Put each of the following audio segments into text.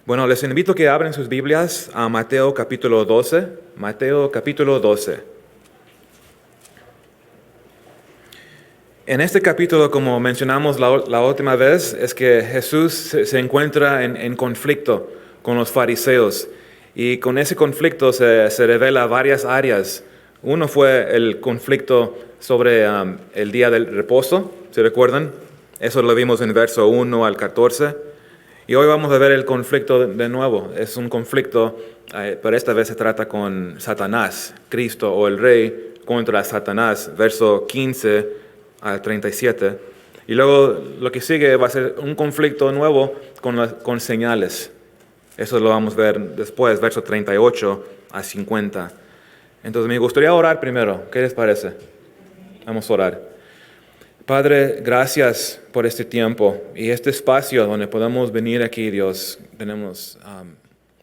Bueno, les invito a que abran sus Biblias a Mateo capítulo 12. Mateo capítulo 12. En este capítulo, como mencionamos la última vez, es que Jesús se encuentra en conflicto con los fariseos. Y con ese conflicto se revela varias áreas. Uno fue el conflicto sobre el día del reposo, ¿se recuerdan? Eso lo vimos en verso 1 al 14. Y hoy vamos a ver el conflicto de nuevo. Es un conflicto, pero esta vez se trata con Satanás, Cristo o el Rey contra Satanás, verso 15 al 37. Y luego lo que sigue va a ser un conflicto nuevo con señales. Eso lo vamos a ver después, verso 38 a 50. Entonces me gustaría orar primero. ¿Qué les parece? Vamos a orar. Padre, gracias por este tiempo y este espacio donde podemos venir aquí, Dios. Tenemos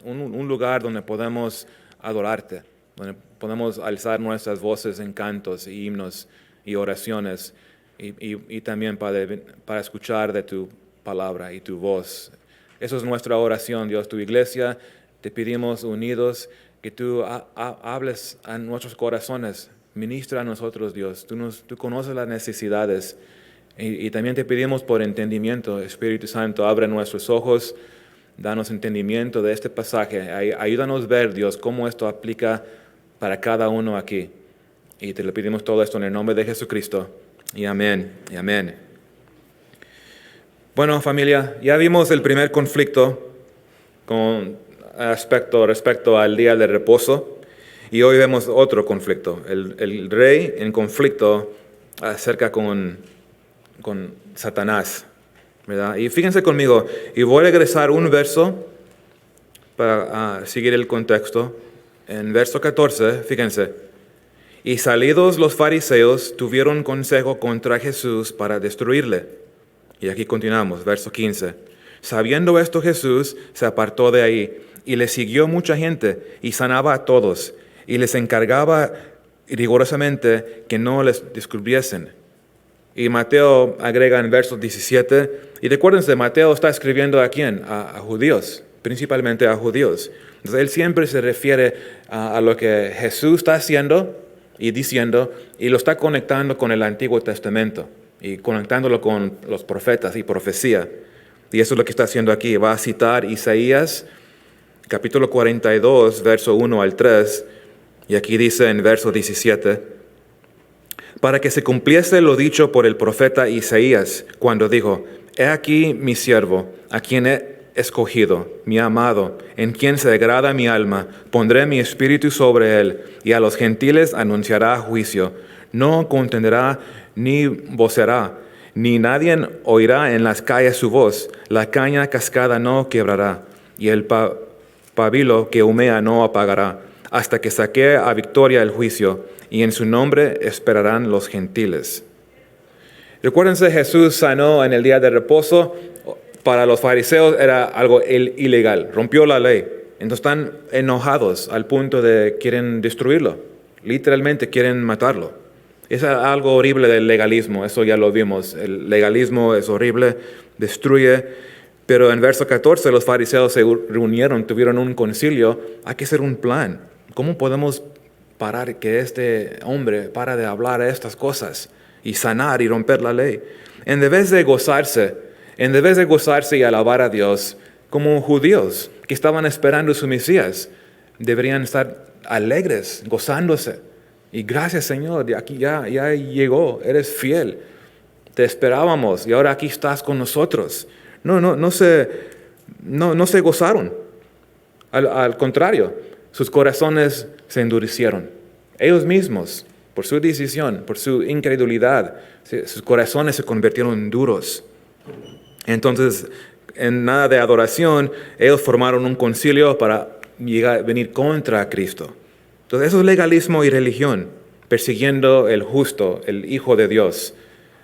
un lugar donde podemos adorarte, donde podemos alzar nuestras voces en cantos, y himnos y oraciones. Y también, Padre, para escuchar de tu palabra y tu voz. Eso es nuestra oración, Dios. Tu iglesia, te pedimos unidos que tú hables a nuestros corazones. Ministra a nosotros, Dios. Tú conoces las necesidades. Y también te pedimos por entendimiento. Espíritu Santo, abre nuestros ojos. Danos entendimiento de este pasaje. Ayúdanos a ver, Dios, cómo esto aplica para cada uno aquí. Y te lo pedimos todo esto en el nombre de Jesucristo. Y amén. Y amén. Bueno, familia, ya vimos el primer conflicto con respecto al día de reposo. Y hoy vemos otro conflicto, el rey en conflicto acerca con Satanás, ¿verdad? Y fíjense conmigo, y voy a regresar un verso para seguir el contexto. En verso 14, fíjense, y salidos los fariseos tuvieron consejo contra Jesús para destruirle. Y aquí continuamos, verso 15. Sabiendo esto Jesús se apartó de ahí y le siguió mucha gente y sanaba a todos. Y les encargaba rigurosamente que no les descubriesen. Y Mateo agrega en verso 17, y recuérdense, Mateo está escribiendo a quién, a judíos, principalmente a judíos. Entonces él siempre se refiere a lo que Jesús está haciendo y diciendo, y lo está conectando con el Antiguo Testamento, y conectándolo con los profetas y profecía. Y eso es lo que está haciendo aquí. Va a citar Isaías, capítulo 42, verso 1 al 3, y aquí dice en verso 17, para que se cumpliese lo dicho por el profeta Isaías, cuando dijo, he aquí mi siervo, a quien he escogido, mi amado, en quien se agrada mi alma, pondré mi espíritu sobre él, y a los gentiles anunciará juicio. No contenderá ni vocerá, ni nadie oirá en las calles su voz, la caña cascada no quebrará, y el pabilo que humea no apagará, hasta que saquee a victoria el juicio, y en su nombre esperarán los gentiles. Recuérdense, Jesús sanó en el día de reposo. Para los fariseos era algo ilegal, rompió la ley. Entonces están enojados al punto de quieren destruirlo, literalmente quieren matarlo. Es algo horrible del legalismo, eso ya lo vimos. El legalismo es horrible, destruye. Pero en verso 14 los fariseos se reunieron, tuvieron un concilio. Hay que hacer un plan. ¿Cómo podemos parar que este hombre para de hablar estas cosas y sanar y romper la ley? En vez de gozarse y alabar a Dios como judíos que estaban esperando su Mesías, deberían estar alegres, gozándose. Y gracias, Señor, aquí ya llegó, eres fiel. Te esperábamos y ahora aquí estás con nosotros. No se gozaron. Al contrario, sus corazones se endurecieron. Ellos mismos, por su decisión, por su incredulidad, sus corazones se convirtieron duros. Entonces, en nada de adoración, ellos formaron un concilio para venir contra Cristo. Entonces, eso es legalismo y religión, persiguiendo el justo, el Hijo de Dios.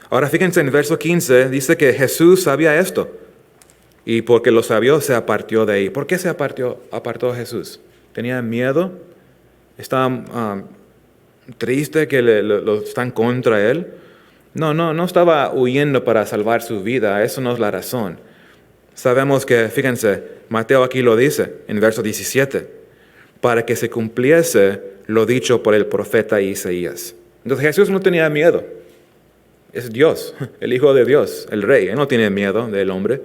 Ahora, fíjense en verso 15, dice que Jesús sabía esto. Y porque lo sabía, se apartó de ahí. ¿Por qué se apartó Jesús? ¿Tenía miedo? ¿Estaba triste que lo están contra él? No estaba huyendo para salvar su vida. Eso no es la razón. Sabemos que, fíjense, Mateo aquí lo dice en verso 17, para que se cumpliese lo dicho por el profeta Isaías. Entonces Jesús no tenía miedo. Es Dios, el Hijo de Dios, el Rey. Él no tiene miedo del hombre.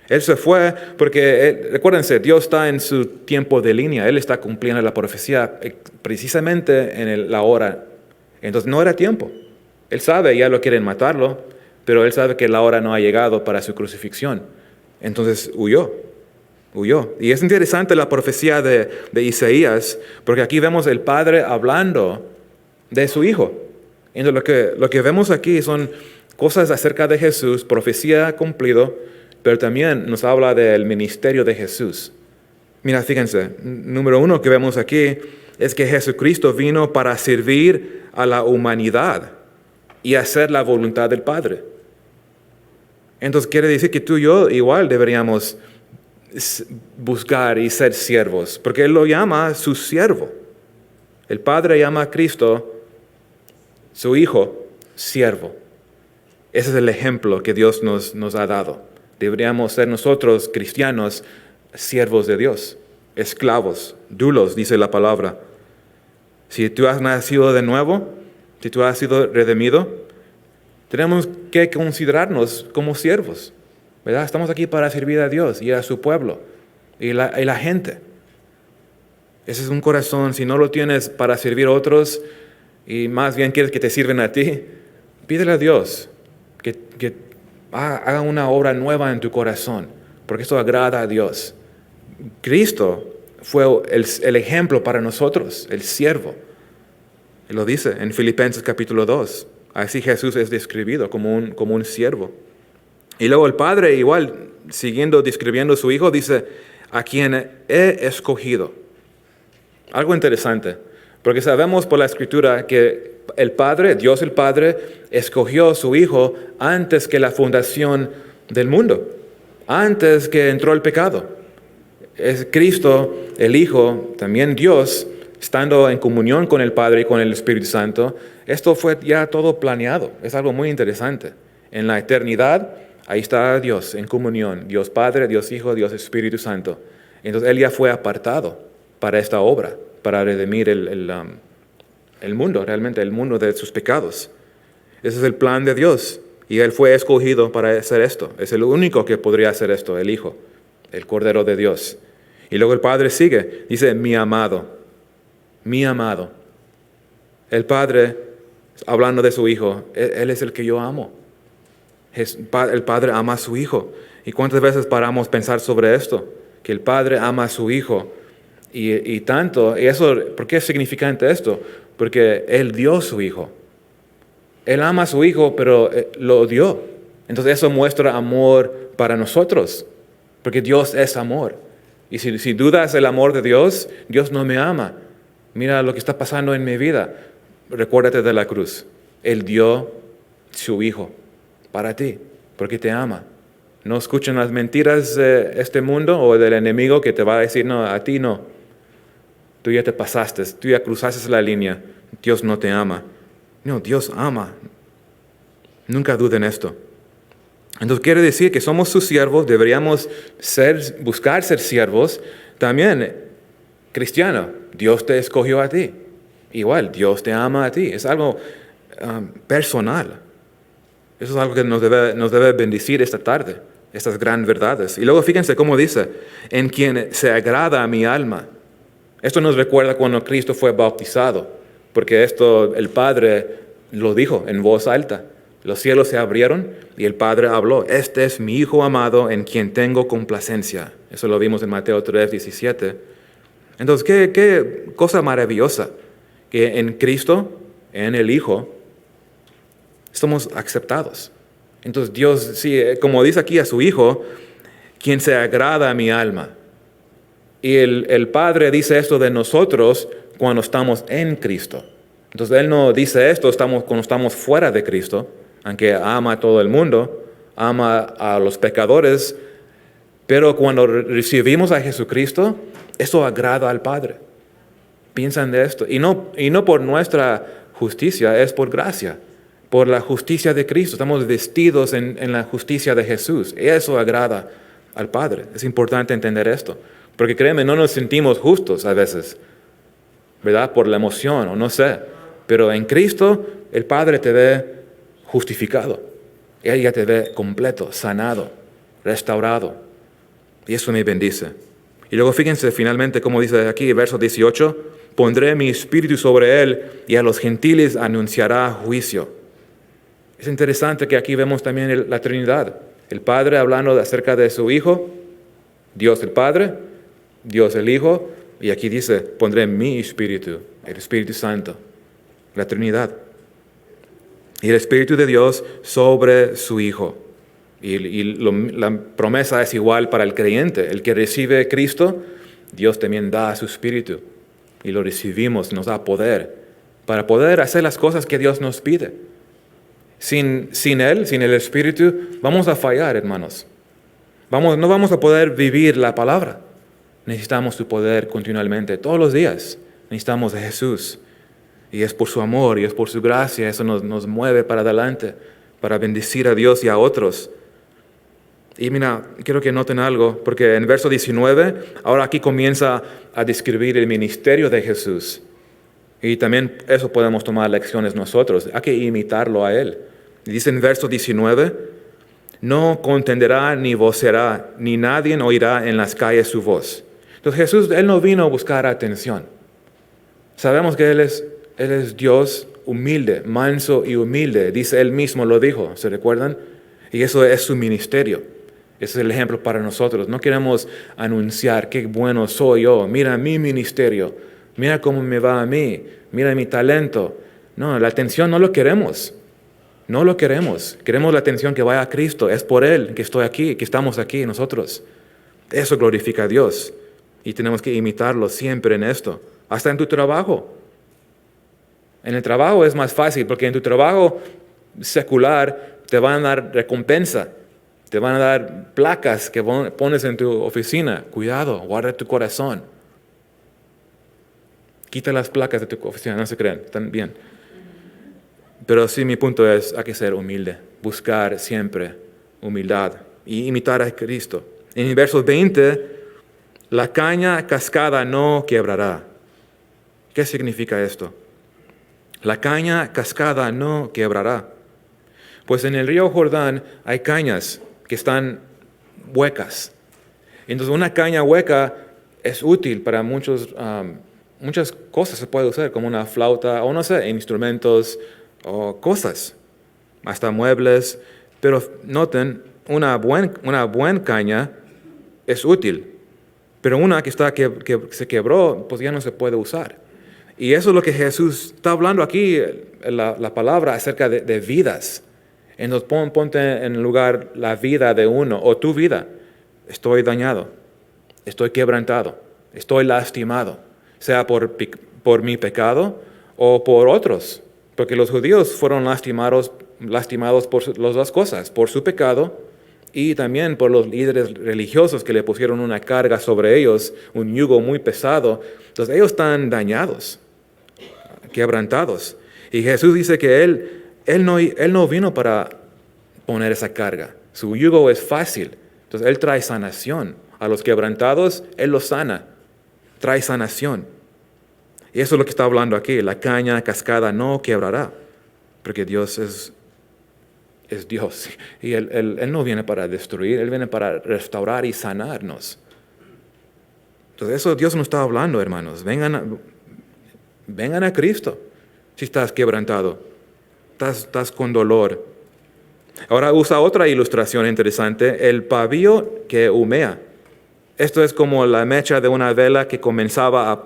Él se fue porque, recuérdense, Dios está en su tiempo de línea. Él está cumpliendo la profecía precisamente en la hora. Entonces no era tiempo. Él sabe, ya lo quieren matarlo, pero él sabe que la hora no ha llegado para su crucifixión. Entonces huyó. Y es interesante la profecía de Isaías, porque aquí vemos el Padre hablando de su Hijo. Entonces lo que vemos aquí son cosas acerca de Jesús, profecía cumplido, pero también nos habla del ministerio de Jesús. Mira, fíjense, número 1 que vemos aquí es que Jesucristo vino para servir a la humanidad y hacer la voluntad del Padre. Entonces quiere decir que tú y yo igual deberíamos buscar y ser siervos, porque Él lo llama su siervo. El Padre llama a Cristo, su Hijo, siervo. Ese es el ejemplo que Dios nos ha dado. Deberíamos ser nosotros, cristianos, siervos de Dios, esclavos, doulos, dice la palabra. Si tú has nacido de nuevo, si tú has sido redimido, tenemos que considerarnos como siervos, ¿verdad? Estamos aquí para servir a Dios y a su pueblo y la gente. Ese es un corazón. Si no lo tienes para servir a otros y más bien quieres que te sirven a ti, pídele a Dios que haga una obra nueva en tu corazón, porque esto agrada a Dios. Cristo fue el ejemplo para nosotros, el siervo. Él lo dice en Filipenses capítulo 2. Así Jesús es describido como un siervo. Y luego el Padre, igual, siguiendo describiendo a su Hijo, dice, a quien he escogido. Algo interesante, porque sabemos por la Escritura que el Padre, Dios el Padre, escogió a su Hijo antes que la fundación del mundo, antes que entró el pecado. Es Cristo, el Hijo, también Dios, estando en comunión con el Padre y con el Espíritu Santo. Esto fue ya todo planeado. Es algo muy interesante. En la eternidad, ahí está Dios en comunión. Dios Padre, Dios Hijo, Dios Espíritu Santo. Entonces Él ya fue apartado para esta obra, para redimir el mundo, realmente el mundo de sus pecados. Ese es el plan de Dios. Y Él fue escogido para hacer esto. Es el único que podría hacer esto, el Hijo, el Cordero de Dios. Y luego el Padre sigue, dice, mi amado. Mi amado. El Padre, hablando de su Hijo, Él es el que yo amo. El Padre ama a su Hijo. ¿Y cuántas veces paramos a pensar sobre esto? Que el Padre ama a su Hijo. Y tanto, y eso, ¿por qué es significante esto? Porque Él dio a su Hijo. Él ama a su Hijo, pero lo dio. Entonces eso muestra amor para nosotros, porque Dios es amor. Y si dudas el amor de Dios, Dios no me ama. Mira lo que está pasando en mi vida. Recuérdate de la cruz. Él dio su Hijo para ti, porque te ama. No escuchen las mentiras de este mundo o del enemigo que te va a decir, no, a ti no. Tú ya te pasaste, tú ya cruzaste la línea. Dios no te ama. No, Dios ama. Nunca duden esto. Entonces quiere decir que somos sus siervos, deberíamos buscar ser siervos. También, cristiano, Dios te escogió a ti. Igual, Dios te ama a ti. Es algo personal. Eso es algo que nos debe bendecir esta tarde, estas grandes verdades. Y luego fíjense cómo dice, en quien se agrada a mi alma. Esto nos recuerda cuando Cristo fue bautizado, porque esto el Padre lo dijo en voz alta. Los cielos se abrieron y el Padre habló. Este es mi Hijo amado en quien tengo complacencia. Eso lo vimos en Mateo 3:17. Entonces, qué cosa maravillosa que en Cristo, en el Hijo, somos aceptados. Entonces Dios, sí, como dice aquí a su Hijo, quien se agrada a mi alma. Y el Padre dice esto de nosotros cuando estamos en Cristo. Entonces Él no dice esto cuando estamos fuera de Cristo, aunque ama a todo el mundo, ama a los pecadores, pero cuando recibimos a Jesucristo, eso agrada al Padre. Piensan de esto. Y no por nuestra justicia, es por gracia, por la justicia de Cristo. Estamos vestidos en la justicia de Jesús. Eso agrada al Padre. Es importante entender esto. Porque créeme, no nos sentimos justos a veces, ¿verdad? Por la emoción o no sé. Pero en Cristo el Padre te ve justificado. Él ya te ve completo, sanado, restaurado. Y eso me bendice. Y luego fíjense finalmente cómo dice aquí, verso 18, pondré mi espíritu sobre él y a los gentiles anunciará juicio. Es interesante que aquí vemos también la Trinidad. El Padre hablando acerca de su Hijo, Dios el Padre, Dios el Hijo, y aquí dice, pondré mi espíritu, el Espíritu Santo, la Trinidad. Y el Espíritu de Dios sobre su Hijo. La promesa es igual para el creyente. El que recibe a Cristo, Dios también da su Espíritu. Y lo recibimos, nos da poder para poder hacer las cosas que Dios nos pide. Sin Él, sin el Espíritu, vamos a fallar, hermanos. No vamos a poder vivir la palabra. Necesitamos su poder continuamente, todos los días. Necesitamos de Jesús. Y es por su amor y es por su gracia, eso nos mueve para adelante, para bendecir a Dios y a otros. Y mira, quiero que noten algo, porque en verso 19, ahora aquí comienza a describir el ministerio de Jesús. Y también eso podemos tomar lecciones nosotros, hay que imitarlo a Él. Y dice en verso 19, no contenderá ni vocerá, ni nadie oirá en las calles su voz. Entonces Jesús, Él no vino a buscar atención. Sabemos que Él es Dios humilde, manso y humilde. Dice Él mismo, lo dijo, ¿se recuerdan? Y eso es su ministerio. Ese es el ejemplo para nosotros. No queremos anunciar qué bueno soy yo. Mira mi ministerio. Mira cómo me va a mí. Mira mi talento. No, la atención no lo queremos. No lo queremos. Queremos la atención que vaya a Cristo. Es por Él que estoy aquí, que estamos aquí nosotros. Eso glorifica a Dios. Y tenemos que imitarlo siempre en esto. Hasta en tu trabajo. En el trabajo es más fácil porque en tu trabajo secular te van a dar recompensa. Te van a dar placas que pones en tu oficina. Cuidado, guarda tu corazón. Quita las placas de tu oficina, no se crean, están bien. Pero sí, mi punto es, hay que ser humilde. Buscar siempre humildad y imitar a Cristo. En el verso 20, la caña cascada no quebrará. ¿Qué significa esto? La caña cascada no quebrará. Pues en el río Jordán hay cañas que están huecas. Entonces una caña hueca es útil para muchas cosas, se puede usar como una flauta o no sé, instrumentos o cosas, hasta muebles. Pero noten, una buena caña es útil, pero una que se quebró, pues ya no se puede usar. Y eso es lo que Jesús está hablando aquí, la palabra acerca de vidas. Entonces ponte en lugar la vida de uno o tu vida. Estoy dañado, estoy quebrantado, estoy lastimado, sea por mi pecado o por otros. Porque los judíos fueron lastimados por las dos cosas, por su pecado y también por los líderes religiosos que le pusieron una carga sobre ellos, un yugo muy pesado. Entonces ellos están dañados, quebrantados. Y Jesús dice que Él no vino para poner esa carga. Su yugo es fácil. Entonces Él trae sanación. A los quebrantados, Él los sana. Trae sanación. Y eso es lo que está hablando aquí. La caña cascada no quebrará. Porque Dios es Dios. Y Él no viene para destruir. Él viene para restaurar y sanarnos. Entonces eso Dios nos está hablando, hermanos. Vengan a Cristo. Si estás quebrantado. Estás con dolor. Ahora usa otra ilustración interesante, el pabilo que humea. Esto es como la mecha de una vela que comenzaba a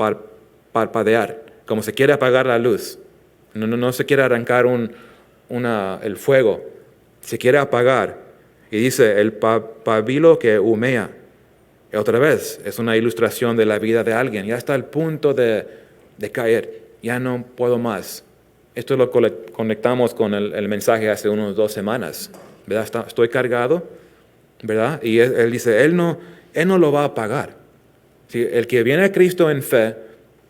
parpadear, como se quiere apagar la luz. No se quiere arrancar el fuego, se quiere apagar. Y dice, el pabilo que humea. Y otra vez, es una ilustración de la vida de alguien. Ya está al punto de caer, ya no puedo más. Esto lo conectamos con el mensaje hace unas 2 semanas, ¿verdad? Estoy cargado, ¿verdad? Y él dice, Él no lo va a pagar. ¿Sí? El que viene a Cristo en fe,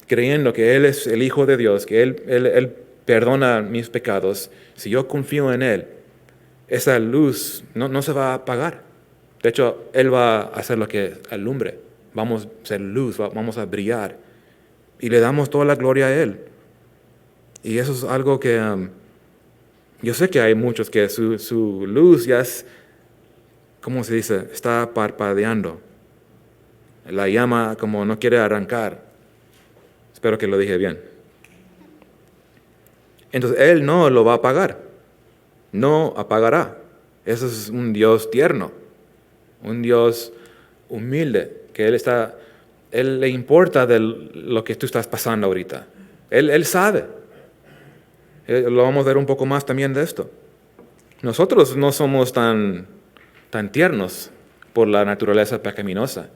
creyendo que Él es el Hijo de Dios, que Él perdona mis pecados, si yo confío en Él, esa luz no se va a apagar. De hecho, Él va a hacer lo que alumbre. Vamos a ser luz, vamos a brillar. Y le damos toda la gloria a Él. Y eso es algo que yo sé que hay muchos que su luz ya es, ¿cómo se dice? Está parpadeando. La llama como no quiere arrancar. Espero que lo dije bien. Entonces Él no lo va a apagar. No apagará. Ese es un Dios tierno. Un Dios humilde. Que Él le importa de lo que tú estás pasando ahorita. Él sabe. Lo vamos a ver un poco más también de esto. Nosotros no somos tan tiernos por la naturaleza pecaminosa.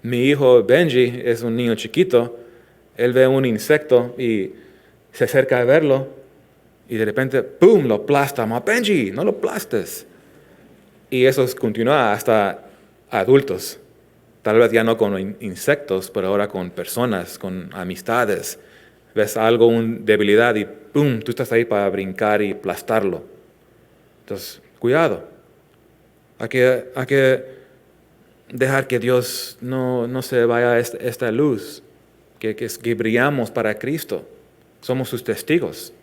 Mi hijo Benji es un niño chiquito. Él ve un insecto y se acerca a verlo y de repente, ¡pum!, lo aplasta. Benji, no lo aplastes. Y eso continúa hasta adultos. Tal vez ya no con insectos, pero ahora con personas, con amistades. Ves algo, una debilidad y ¡pum!, tú estás ahí para brincar y aplastarlo. Entonces, cuidado. Hay que dejar que Dios no se vaya esta luz, que brillamos para Cristo. Somos sus testigos.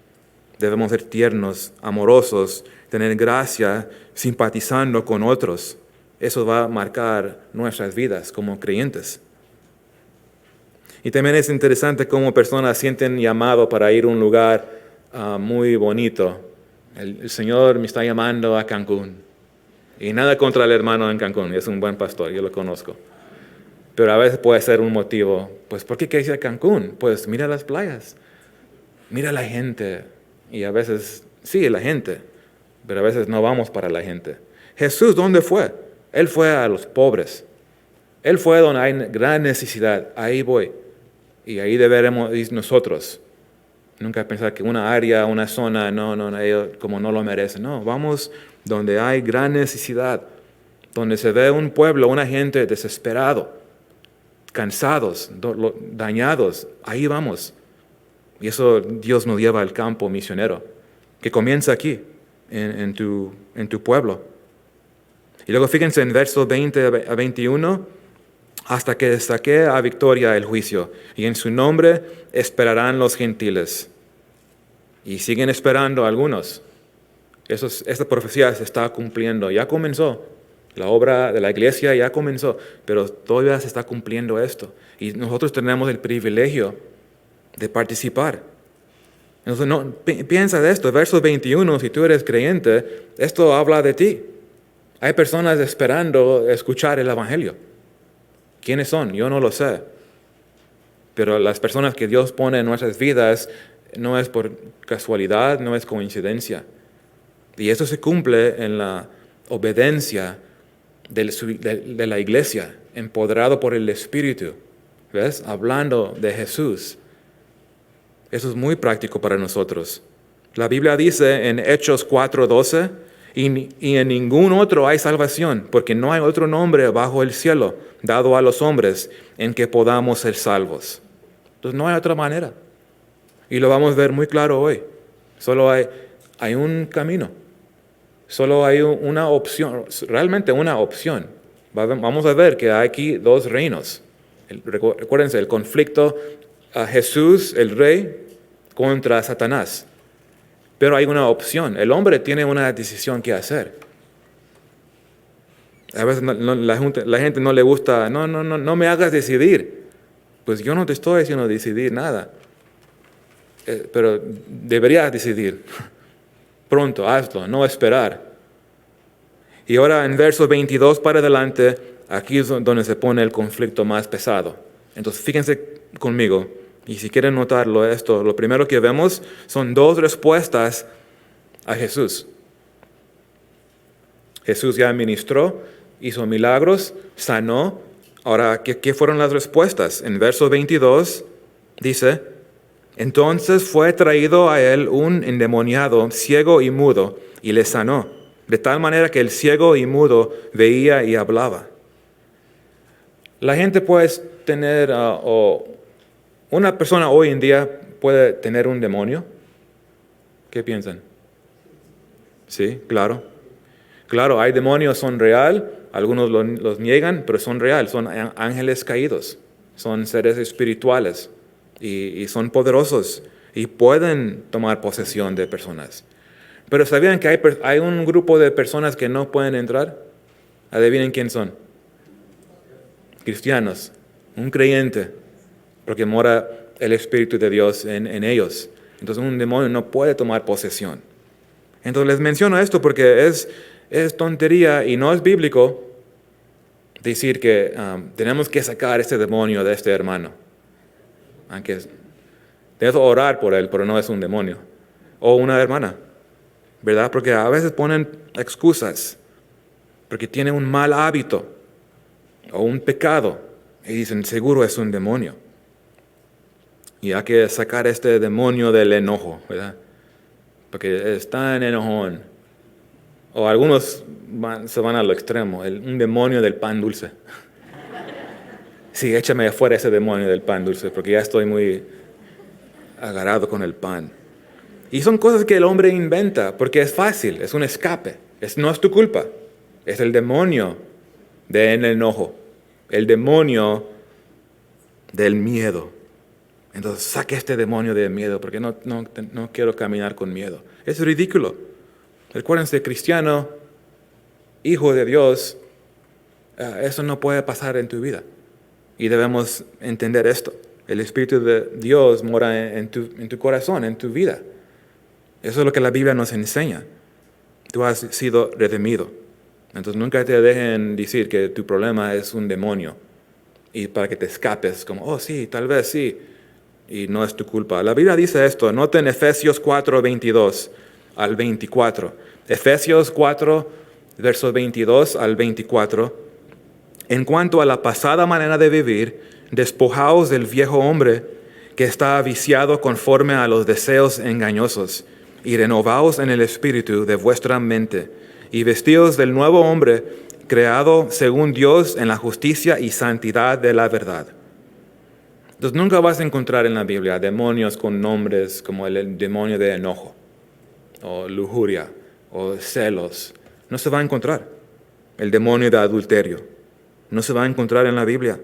Debemos ser tiernos, amorosos, tener gracia, simpatizando con otros. Eso va a marcar nuestras vidas como creyentes. Y también es interesante cómo personas sienten llamado para ir a un lugar muy bonito. El Señor me está llamando a Cancún. Y nada contra el hermano en Cancún, es un buen pastor, yo lo conozco. Pero a veces puede ser un motivo, pues ¿por qué quieres ir a Cancún? Pues mira las playas, mira la gente. Y a veces, sí, la gente, pero a veces no vamos para la gente. Jesús, ¿dónde fue? Él fue a los pobres. Él fue donde hay gran necesidad, ahí voy. Y ahí deberemos ir nosotros. Nunca pensar que una área, una zona, ellos como no lo merecen. No, vamos donde hay gran necesidad, donde se ve un pueblo, una gente desesperado, cansados, dañados. Ahí vamos. Y eso Dios nos lleva al campo misionero, que comienza aquí, en tu pueblo. Y luego fíjense en versos 20 a 21, hasta que saque a victoria el juicio, y en su nombre esperarán los gentiles. Y siguen esperando algunos. Esta profecía se está cumpliendo, ya comenzó. La obra de la iglesia ya comenzó, pero todavía se está cumpliendo esto. Y nosotros tenemos el privilegio de participar. Entonces, piensa de esto, verso 21, si tú eres creyente, esto habla de ti. Hay personas esperando escuchar el Evangelio. ¿Quiénes son? Yo no lo sé. Pero las personas que Dios pone en nuestras vidas no es por casualidad, no es coincidencia. Y eso se cumple en la obediencia de la iglesia, empoderado por el Espíritu. ¿Ves? Hablando de Jesús. Eso es muy práctico para nosotros. La Biblia dice en Hechos 4:12, y en ningún otro hay salvación, porque no hay otro nombre bajo el cielo dado a los hombres en que podamos ser salvos. Entonces no hay otra manera. Y lo vamos a ver muy claro hoy. Solo hay un camino. Solo hay una opción, realmente una opción. Vamos a ver que hay aquí dos reinos. Recuérdense, el conflicto a Jesús, el rey, contra Satanás. Pero hay una opción. El hombre tiene una decisión que hacer. A veces la gente no le gusta, no me hagas decidir. Pues yo no te estoy haciendo decidir nada. Pero deberías decidir. Pronto, hazlo, no esperar. Y ahora en versos 22 para adelante, aquí es donde se pone el conflicto más pesado. Entonces fíjense conmigo, y si quieren notarlo esto, lo primero que vemos son dos respuestas a Jesús. Jesús ya ministró, hizo milagros, sanó. Ahora, ¿qué fueron las respuestas? En verso 22 dice, entonces fue traído a él un endemoniado, ciego y mudo, y le sanó, de tal manera que el ciego y mudo veía y hablaba. La gente puede tener, una persona hoy en día puede tener un demonio. ¿Qué piensan? Sí, claro. Claro, hay demonios, son real, Algunos los niegan, pero son real, son ángeles caídos, son seres espirituales y son poderosos y pueden tomar posesión de personas. Pero ¿sabían que hay un grupo de personas que no pueden entrar? Adivinen quién son. Cristianos, un creyente, porque mora el Espíritu de Dios en ellos. Entonces un demonio no puede tomar posesión. Entonces les menciono esto porque es tontería y no es bíblico decir que tenemos que sacar este demonio de este hermano. Aunque debes orar por él, pero no es un demonio. O una hermana, ¿verdad? Porque a veces ponen excusas, porque tiene un mal hábito o un pecado y dicen, seguro es un demonio. Y hay que sacar este demonio del enojo, ¿verdad? Porque es tan enojón. O algunos se van a lo extremo, un demonio del pan dulce. Sí, échame afuera ese demonio del pan dulce, porque ya estoy muy agarrado con el pan. Y son cosas que el hombre inventa, porque es fácil, es un escape. No es tu culpa, es el demonio del enojo, el demonio del miedo. Entonces saque este demonio de miedo, porque no quiero caminar con miedo. Es ridículo. Recuérdense, cristiano, hijo de Dios, eso no puede pasar en tu vida. Y debemos entender esto. El Espíritu de Dios mora en tu corazón, en tu vida. Eso es lo que la Biblia nos enseña. Tú has sido redimido. Entonces nunca te dejen decir que tu problema es un demonio. Y para que te escapes, como, oh sí, tal vez sí. Y no es tu culpa. La Biblia dice esto, noten Efesios 4, 22 al 24. Efesios 4, versos 22 al 24. En cuanto a la pasada manera de vivir, despojaos del viejo hombre que está viciado conforme a los deseos engañosos, y renovaos en el espíritu de vuestra mente, y vestíos del nuevo hombre, creado según Dios en la justicia y santidad de la verdad. Entonces nunca vas a encontrar en la Biblia demonios con nombres como el demonio de enojo, o lujuria, o celos. No se va a encontrar. El demonio de adulterio. No se va a encontrar en la Biblia.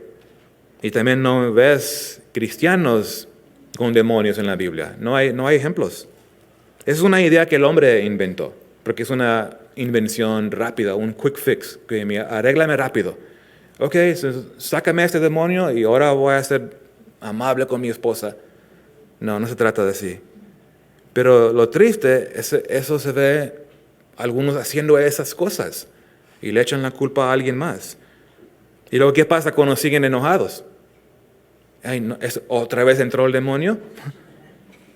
Y también no ves cristianos con demonios en la Biblia. No hay ejemplos. Es una idea que el hombre inventó, porque es una invención rápida, un quick fix, que arréglame rápido. Ok, sácame este demonio y ahora voy a ser amable con mi esposa. No se trata de así. Pero lo triste es eso se ve algunos haciendo esas cosas y le echan la culpa a alguien más. Y luego, ¿qué pasa cuando siguen enojados? Ay, no, ¿otra vez entró el demonio?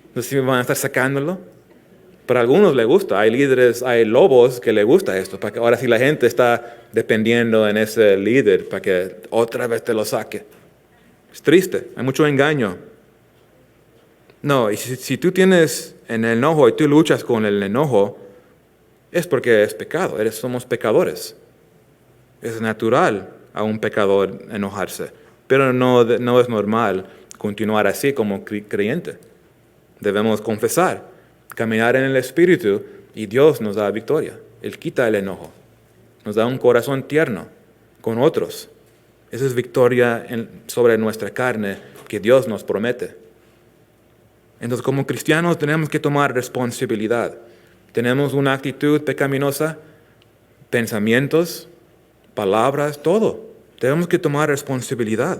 Entonces van a estar sacándolo. Pero a algunos les gusta. Hay líderes, hay lobos que les gusta esto. Para que ahora sí la gente está dependiendo en ese líder para que otra vez te lo saque. Es triste, hay mucho engaño. No, y si tú tienes en el enojo y tú luchas con el enojo, es porque es pecado, somos pecadores. Es natural a un pecador enojarse, pero no es normal continuar así como creyente. Debemos confesar, caminar en el Espíritu y Dios nos da victoria. Él quita el enojo, nos da un corazón tierno con otros. Esa es victoria sobre nuestra carne que Dios nos promete. Entonces, como cristianos tenemos que tomar responsabilidad. Tenemos una actitud pecaminosa, pensamientos, palabras, todo. Tenemos que tomar responsabilidad.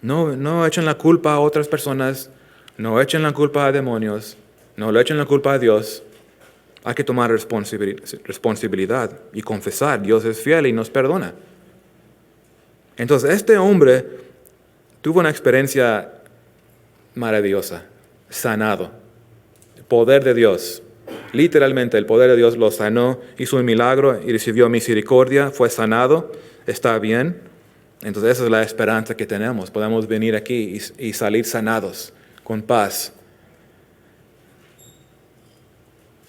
No echen la culpa a otras personas, no echen la culpa a demonios, no le echen la culpa a Dios. Hay que tomar responsabilidad y confesar. Dios es fiel y nos perdona. Entonces, este hombre tuvo una experiencia maravillosa, sanado. El poder de Dios, literalmente el poder de Dios lo sanó, hizo un milagro y recibió misericordia, fue sanado, está bien. Entonces esa es la esperanza que tenemos. Podemos venir aquí y salir sanados, con paz.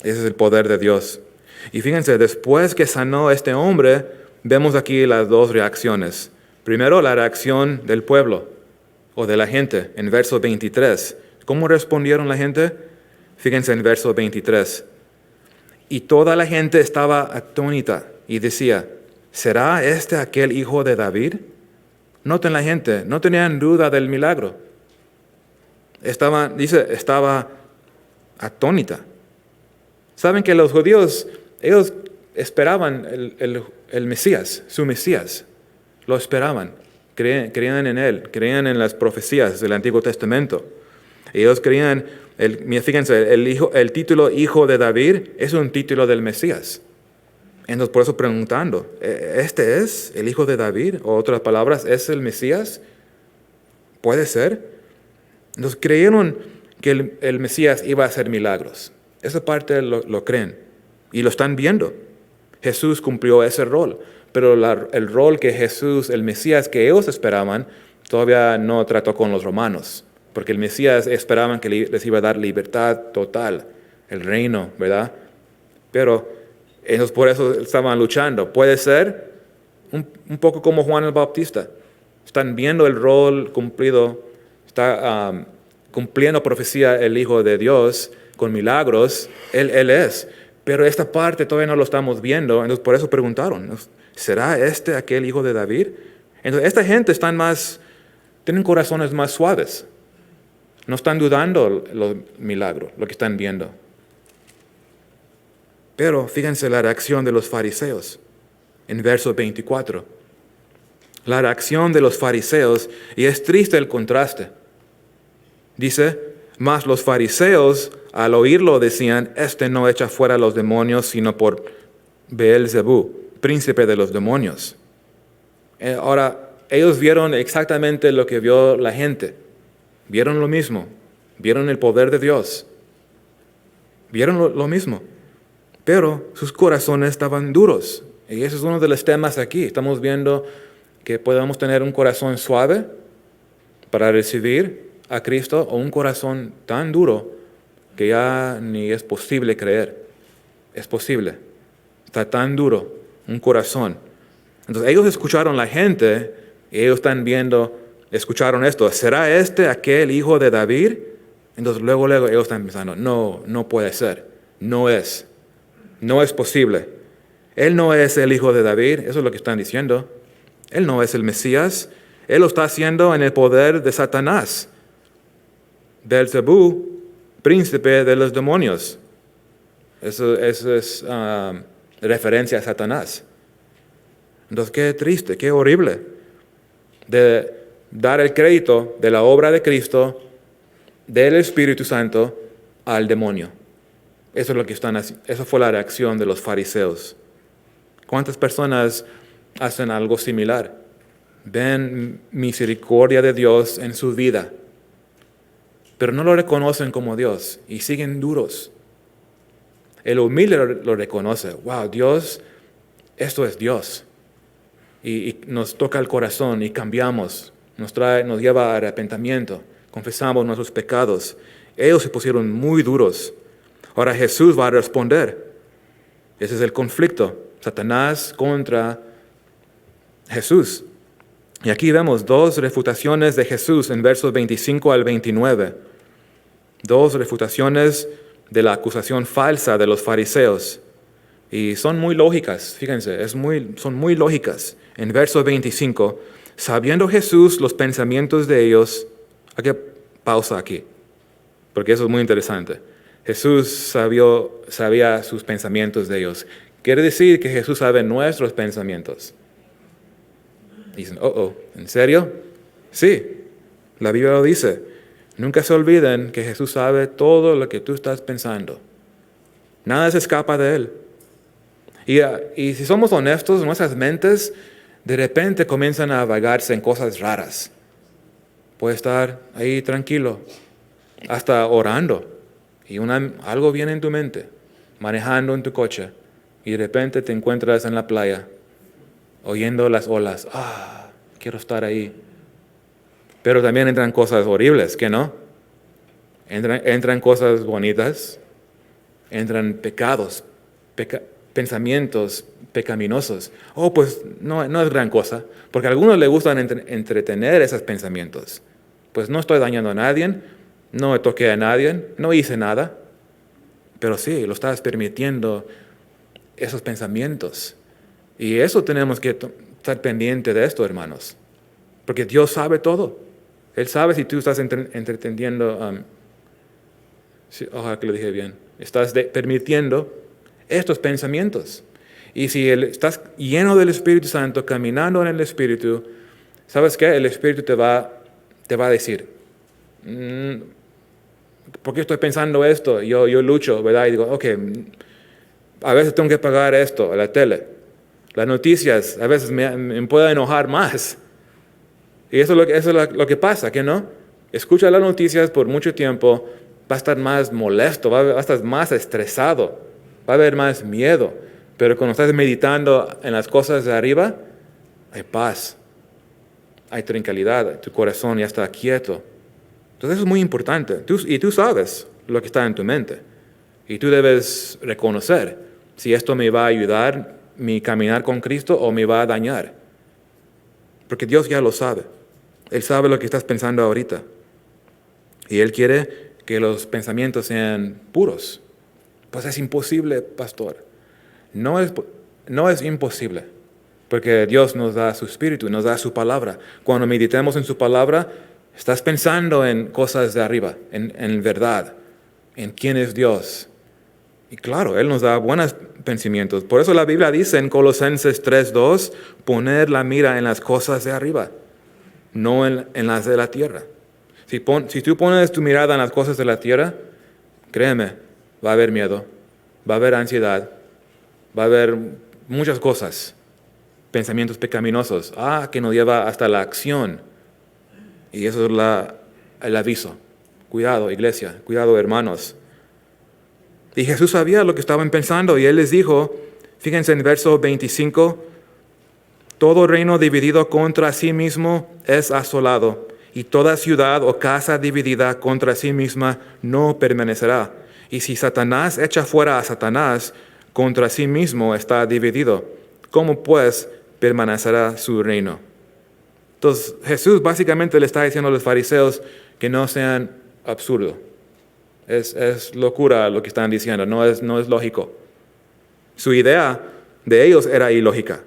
Ese es el poder de Dios. Y fíjense, después que sanó este hombre, vemos aquí las dos reacciones. Primero, la reacción del pueblo o de la gente en verso 23. ¿Cómo respondieron la gente? Fíjense en verso 23. Y toda la gente estaba atónita y decía, ¿será este aquel hijo de David? Noten la gente, no tenían duda del milagro. Estaba atónita. Saben que los judíos, ellos esperaban el Mesías, su Mesías. Lo esperaban. Creían en él, creían en las profecías del Antiguo Testamento. Ellos creían, fíjense, el título Hijo de David es un título del Mesías. Entonces, por eso preguntando, ¿este es el Hijo de David? O otras palabras, ¿es el Mesías? ¿Puede ser? Entonces, creyeron que el Mesías iba a hacer milagros. Esa parte lo creen y lo están viendo. Jesús cumplió ese rol, pero el rol que Jesús, el Mesías que ellos esperaban, todavía no trató con los romanos, porque el Mesías esperaban que les iba a dar libertad total, el reino, ¿verdad? Pero ellos por eso estaban luchando. Puede ser un poco como Juan el Bautista. Están viendo el rol cumplido, está cumpliendo profecía el Hijo de Dios con milagros, Él es. Pero esta parte todavía no lo estamos viendo, entonces por eso preguntaron, ¿será este aquel Hijo de David? Entonces esta gente tienen corazones más suaves. No están dudando los milagros, lo que están viendo. Pero fíjense la reacción de los fariseos en verso 24. La reacción de los fariseos, y es triste el contraste. Dice, mas los fariseos al oírlo decían, este no echa fuera los demonios, sino por Beelzebú, príncipe de los demonios. Ahora, ellos vieron exactamente lo que vio la gente. Vieron lo mismo. Vieron el poder de Dios. Vieron lo mismo. Pero sus corazones estaban duros. Y ese es uno de los temas aquí. Estamos viendo que podemos tener un corazón suave para recibir a Cristo o un corazón tan duro que ya ni es posible creer. Es posible. Está tan duro un corazón. Entonces ellos escucharon la gente y ellos están escucharon esto. ¿Será este aquel hijo de David? Entonces luego ellos están pensando, no puede ser. No es posible. Él no es el hijo de David, eso es lo que están diciendo. Él no es el Mesías. Él lo está haciendo en el poder de Satanás. Beelzebú, príncipe de los demonios. Eso es referencia a Satanás. Entonces, qué triste, qué horrible de dar el crédito de la obra de Cristo, del Espíritu Santo, al demonio. Eso es lo que esa fue la reacción de los fariseos. ¿Cuántas personas hacen algo similar? Ven misericordia de Dios en su vida, pero no lo reconocen como Dios y siguen duros. El humilde lo reconoce. Wow, Dios, esto es Dios. Y nos toca el corazón y cambiamos. Nos lleva a arrepentimiento. Confesamos nuestros pecados. Ellos se pusieron muy duros. Ahora Jesús va a responder. Ese es el conflicto. Satanás contra Jesús. Y aquí vemos dos refutaciones de Jesús en versos 25 al 29. Dos refutaciones de la acusación falsa de los fariseos. Y son muy lógicas, fíjense, son muy lógicas. En verso 25, sabiendo Jesús los pensamientos de ellos, hay que pausa aquí, porque eso es muy interesante. Jesús sabía sus pensamientos de ellos. Quiere decir que Jesús sabe nuestros pensamientos. Dicen, ¿en serio? Sí, la Biblia lo dice. Nunca se olviden que Jesús sabe todo lo que tú estás pensando. Nada se escapa de Él. Y si somos honestos, nuestras mentes de repente comienzan a vagarse en cosas raras. Puede estar ahí tranquilo, hasta orando, y algo viene en tu mente, manejando en tu coche, y de repente te encuentras en la playa, oyendo las olas. Quiero estar ahí. Pero también entran cosas horribles, ¿qué no? Entran cosas bonitas, entran pecados, pensamientos pecaminosos. Pues no es gran cosa, porque a algunos les gustan entretener esos pensamientos. Pues no estoy dañando a nadie, no toqué a nadie, no hice nada, pero sí, lo estás permitiendo esos pensamientos. Y eso tenemos que estar pendiente de esto, hermanos. Porque Dios sabe todo. Él sabe si tú estás entendiendo, ojalá que lo dije bien, estás permitiendo estos pensamientos. Y si estás lleno del Espíritu Santo, caminando en el Espíritu, ¿sabes qué? El Espíritu te va a decir, ¿por qué estoy pensando esto? Yo lucho, ¿verdad? Y digo, ok, a veces tengo que pagar esto, la tele. Las noticias a veces me pueden enojar más. Y eso es lo que pasa, ¿que no? Escucha las noticias por mucho tiempo, va a estar más molesto, va a estar más estresado, va a haber más miedo. Pero cuando estás meditando en las cosas de arriba, hay paz, hay tranquilidad, tu corazón ya está quieto. Entonces eso es muy importante. Y tú sabes lo que está en tu mente. Y tú debes reconocer si esto me va a ayudar mi caminar con Cristo o me va a dañar. Porque Dios ya lo sabe. Él sabe lo que estás pensando ahorita. Y Él quiere que los pensamientos sean puros. Pues es imposible, pastor. No es imposible. Porque Dios nos da su Espíritu, nos da su palabra. Cuando meditemos en su palabra, estás pensando en cosas de arriba, en verdad, en quién es Dios. Y claro, Él nos da buenos pensamientos. Por eso la Biblia dice en Colosenses 3:2, poner la mira en las cosas de arriba, no en las de la tierra. Si tú pones tu mirada en las cosas de la tierra, créeme, va a haber miedo, va a haber ansiedad, va a haber muchas cosas, pensamientos pecaminosos, que nos lleva hasta la acción. Y eso es el aviso. Cuidado, iglesia, cuidado, hermanos. Y Jesús sabía lo que estaban pensando y Él les dijo, fíjense en verso 25, todo reino dividido contra sí mismo es asolado, y toda ciudad o casa dividida contra sí misma no permanecerá. Y si Satanás echa fuera a Satanás, contra sí mismo está dividido. ¿Cómo pues permanecerá su reino? Entonces Jesús básicamente le está diciendo a los fariseos que no sean absurdos. Es locura lo que están diciendo, no es lógico. Su idea de ellos era ilógica.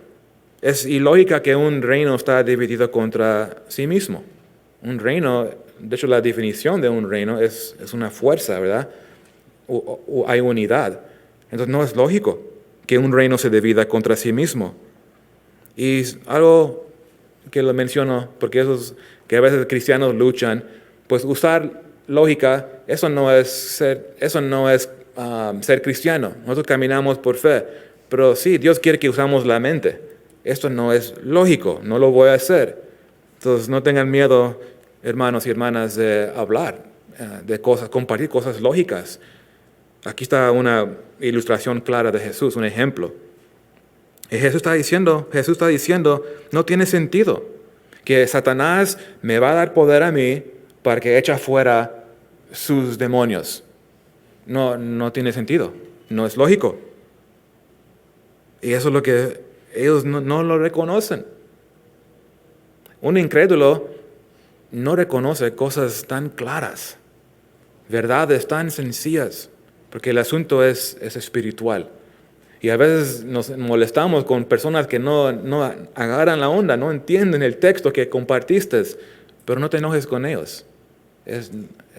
Es ilógica que un reino está dividido contra sí mismo. Un reino, de hecho la definición de un reino es una fuerza, ¿verdad? O hay unidad. Entonces no es lógico que un reino se divida contra sí mismo. Y algo que lo menciono, porque que a veces cristianos luchan, pues usar lógica, eso no es ser cristiano. Nosotros caminamos por fe, pero sí, Dios quiere que usamos la mente. Esto no es lógico, no lo voy a hacer. Entonces no tengan miedo, hermanos y hermanas, de hablar de cosas, compartir cosas lógicas. Aquí está una ilustración clara de Jesús, un ejemplo. Y Jesús está diciendo, no tiene sentido que Satanás me va a dar poder a mí para que eche fuera sus demonios. No tiene sentido, no es lógico. Y eso es lo que ellos no lo reconocen. Un incrédulo no reconoce cosas tan claras, verdades tan sencillas, porque el asunto es espiritual. Y a veces nos molestamos con personas que no agarran la onda, no entienden el texto que compartiste, pero no te enojes con ellos.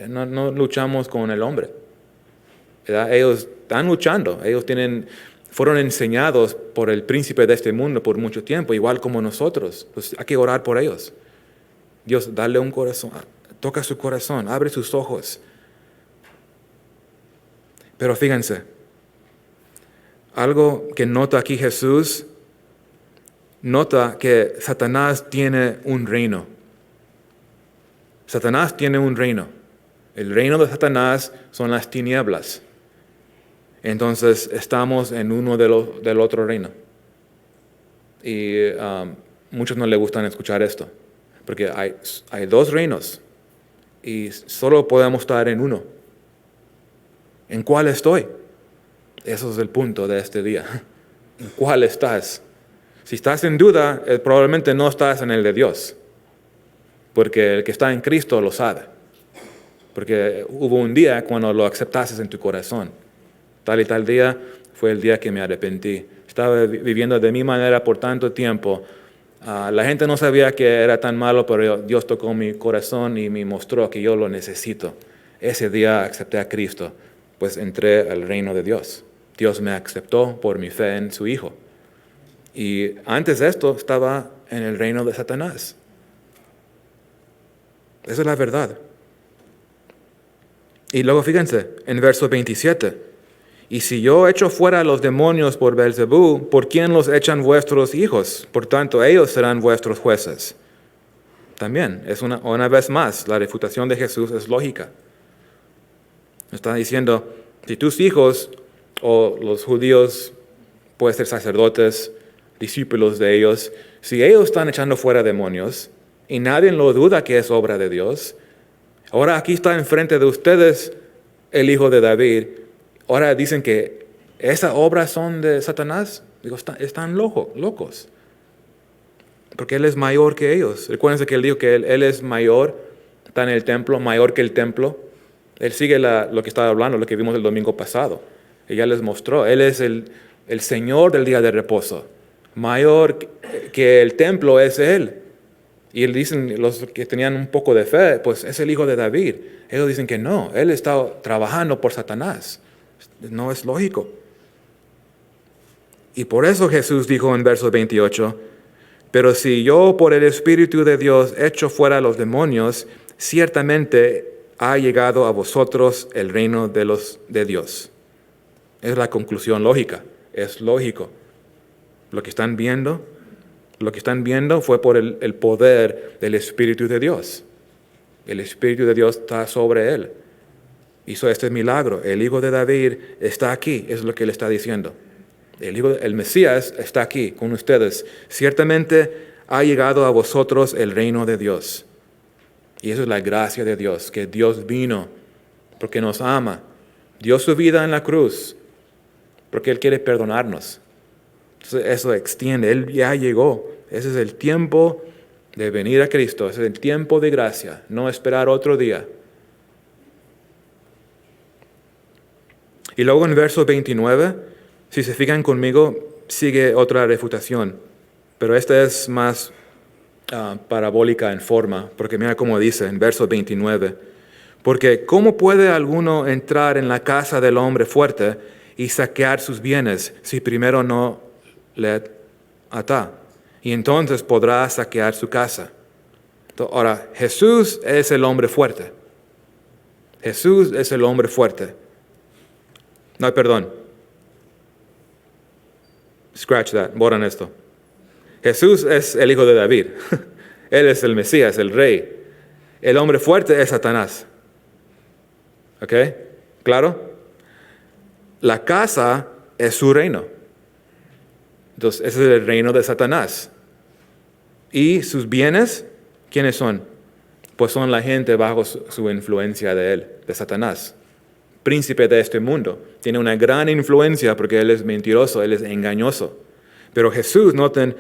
No luchamos con el hombre, ¿verdad? Ellos están luchando, fueron enseñados por el príncipe de este mundo por mucho tiempo, igual como nosotros. Pues hay que orar por ellos. Dios, dale un corazón, toca su corazón, abre sus ojos. Pero fíjense, algo que nota aquí Jesús, nota que Satanás tiene un reino. Satanás tiene un reino. El reino de Satanás son las tinieblas. Entonces estamos en uno del otro reino. Y muchos no les gustan escuchar esto, porque hay dos reinos y solo podemos estar en uno. ¿En cuál estoy? Eso es el punto de este día. ¿En cuál estás? Si estás en duda, probablemente no estás en el de Dios, porque el que está en Cristo lo sabe. Porque hubo un día cuando lo aceptaste en tu corazón. Tal y tal día fue el día que me arrepentí. estaba viviendo de mi manera por tanto tiempo. La gente no sabía que era tan malo, pero Dios tocó mi corazón y me mostró que yo lo necesito. Ese día acepté a Cristo, pues entré al reino de Dios. Dios me aceptó por mi fe en su Hijo. Y antes de esto estaba en el reino de Satanás. Esa es la verdad. Y luego fíjense, en verso 27. Y si yo echo fuera a los demonios por Beelzebú, ¿por quién los echan vuestros hijos? Por tanto, ellos serán vuestros jueces. También, es una vez más, la refutación de Jesús es lógica. Está diciendo, si tus hijos o los judíos pueden ser sacerdotes, discípulos de ellos, si ellos están echando fuera demonios y nadie lo duda que es obra de Dios, ahora aquí está enfrente de ustedes el hijo de David. Ahora dicen que esas obras son de Satanás. Digo, están locos. Porque Él es mayor que ellos. Recuérdense que Él dijo que Él es mayor, está en el templo, mayor que el templo. Él sigue lo que estaba hablando, lo que vimos el domingo pasado. Ella les mostró. Él es el Señor del día de reposo. Mayor que el templo es Él. Y dicen los que tenían un poco de fe, pues es el hijo de David. Ellos dicen que no, Él está trabajando por Satanás. No es lógico. Y por eso Jesús dijo en verso 28, pero si yo por el Espíritu de Dios echo fuera a los demonios, ciertamente ha llegado a vosotros el reino de Dios. Es la conclusión lógica, es lógico. Lo que están viendo fue por el poder del Espíritu de Dios. El Espíritu de Dios está sobre él. Hizo este milagro. El Hijo de David está aquí, es lo que él está diciendo. El Mesías está aquí con ustedes. Ciertamente ha llegado a vosotros el reino de Dios. Y eso es la gracia de Dios, que Dios vino porque nos ama. Dio su vida en la cruz porque Él quiere perdonarnos. Entonces eso extiende, Él ya llegó. Ese es el tiempo de venir a Cristo, ese es el tiempo de gracia, no esperar otro día. Y luego en verso 29, si se fijan conmigo, sigue otra refutación, pero esta es más parabólica en forma, porque mira cómo dice en verso 29, porque ¿cómo puede alguno entrar en la casa del hombre fuerte y saquear sus bienes si primero no le ata? Y entonces podrá saquear su casa. Ahora, Jesús es el hombre fuerte. Jesús es el hombre fuerte. No, perdón. Scratch that, borran esto. Jesús es el hijo de David. Él es el Mesías, el rey. El hombre fuerte es Satanás. ¿Ok? ¿Claro? La casa es su reino. Entonces, ese es el reino de Satanás. ¿Y sus bienes? ¿Quiénes son? Pues son la gente bajo su influencia de él, de Satanás. Príncipe de este mundo. Tiene una gran influencia porque él es mentiroso, él es engañoso. Pero Jesús, noten,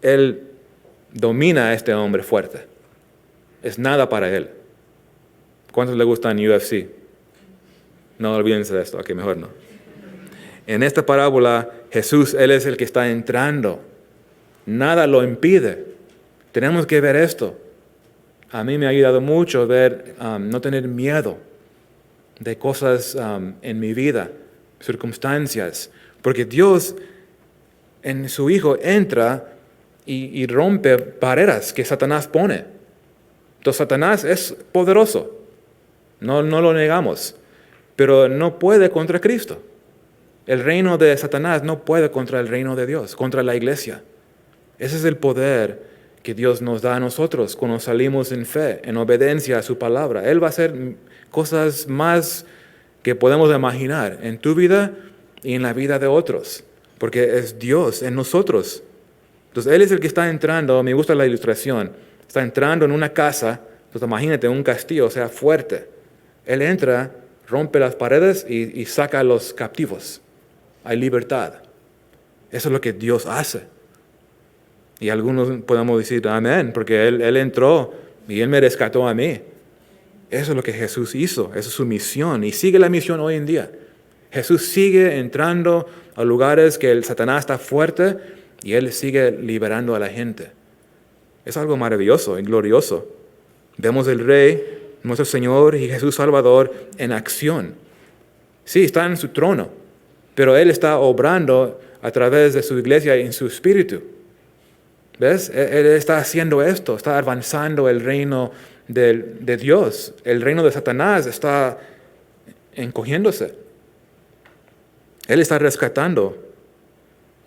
él domina a este hombre fuerte. Es nada para él. ¿Cuántos le gustan UFC? No olvídense de esto, ok, mejor no. En esta parábola, Jesús, Él es el que está entrando. Nada lo impide. Tenemos que ver esto. A mí me ha ayudado mucho ver, no tener miedo de cosas en mi vida, circunstancias. Porque Dios en su Hijo entra y rompe barreras que Satanás pone. Entonces Satanás es poderoso. No lo negamos. Pero no puede contra Cristo. El reino de Satanás no puede contra el reino de Dios, contra la iglesia. Ese es el poder que Dios nos da a nosotros cuando salimos en fe, en obediencia a su palabra. Él va a hacer cosas más que podemos imaginar en tu vida y en la vida de otros, porque es Dios en nosotros. Entonces Él es el que está entrando, me gusta la ilustración, está entrando en una casa, entonces imagínate un castillo, o sea, fuerte. Él entra, rompe las paredes y saca a los captivos. Hay libertad. Eso es lo que Dios hace. Y algunos podemos decir amén, porque Él entró y Él me rescató a mí. Eso es lo que Jesús hizo, esa es su misión y sigue la misión hoy en día. Jesús sigue entrando a lugares que el Satanás está fuerte y Él sigue liberando a la gente. Es algo maravilloso y glorioso. Vemos el Rey, nuestro Señor y Jesús Salvador en acción. Sí, está en su trono, pero Él está obrando a través de su iglesia en su espíritu. ¿Ves? Él está haciendo esto, está avanzando el reino de Dios. El reino de Satanás está encogiéndose. Él está rescatando.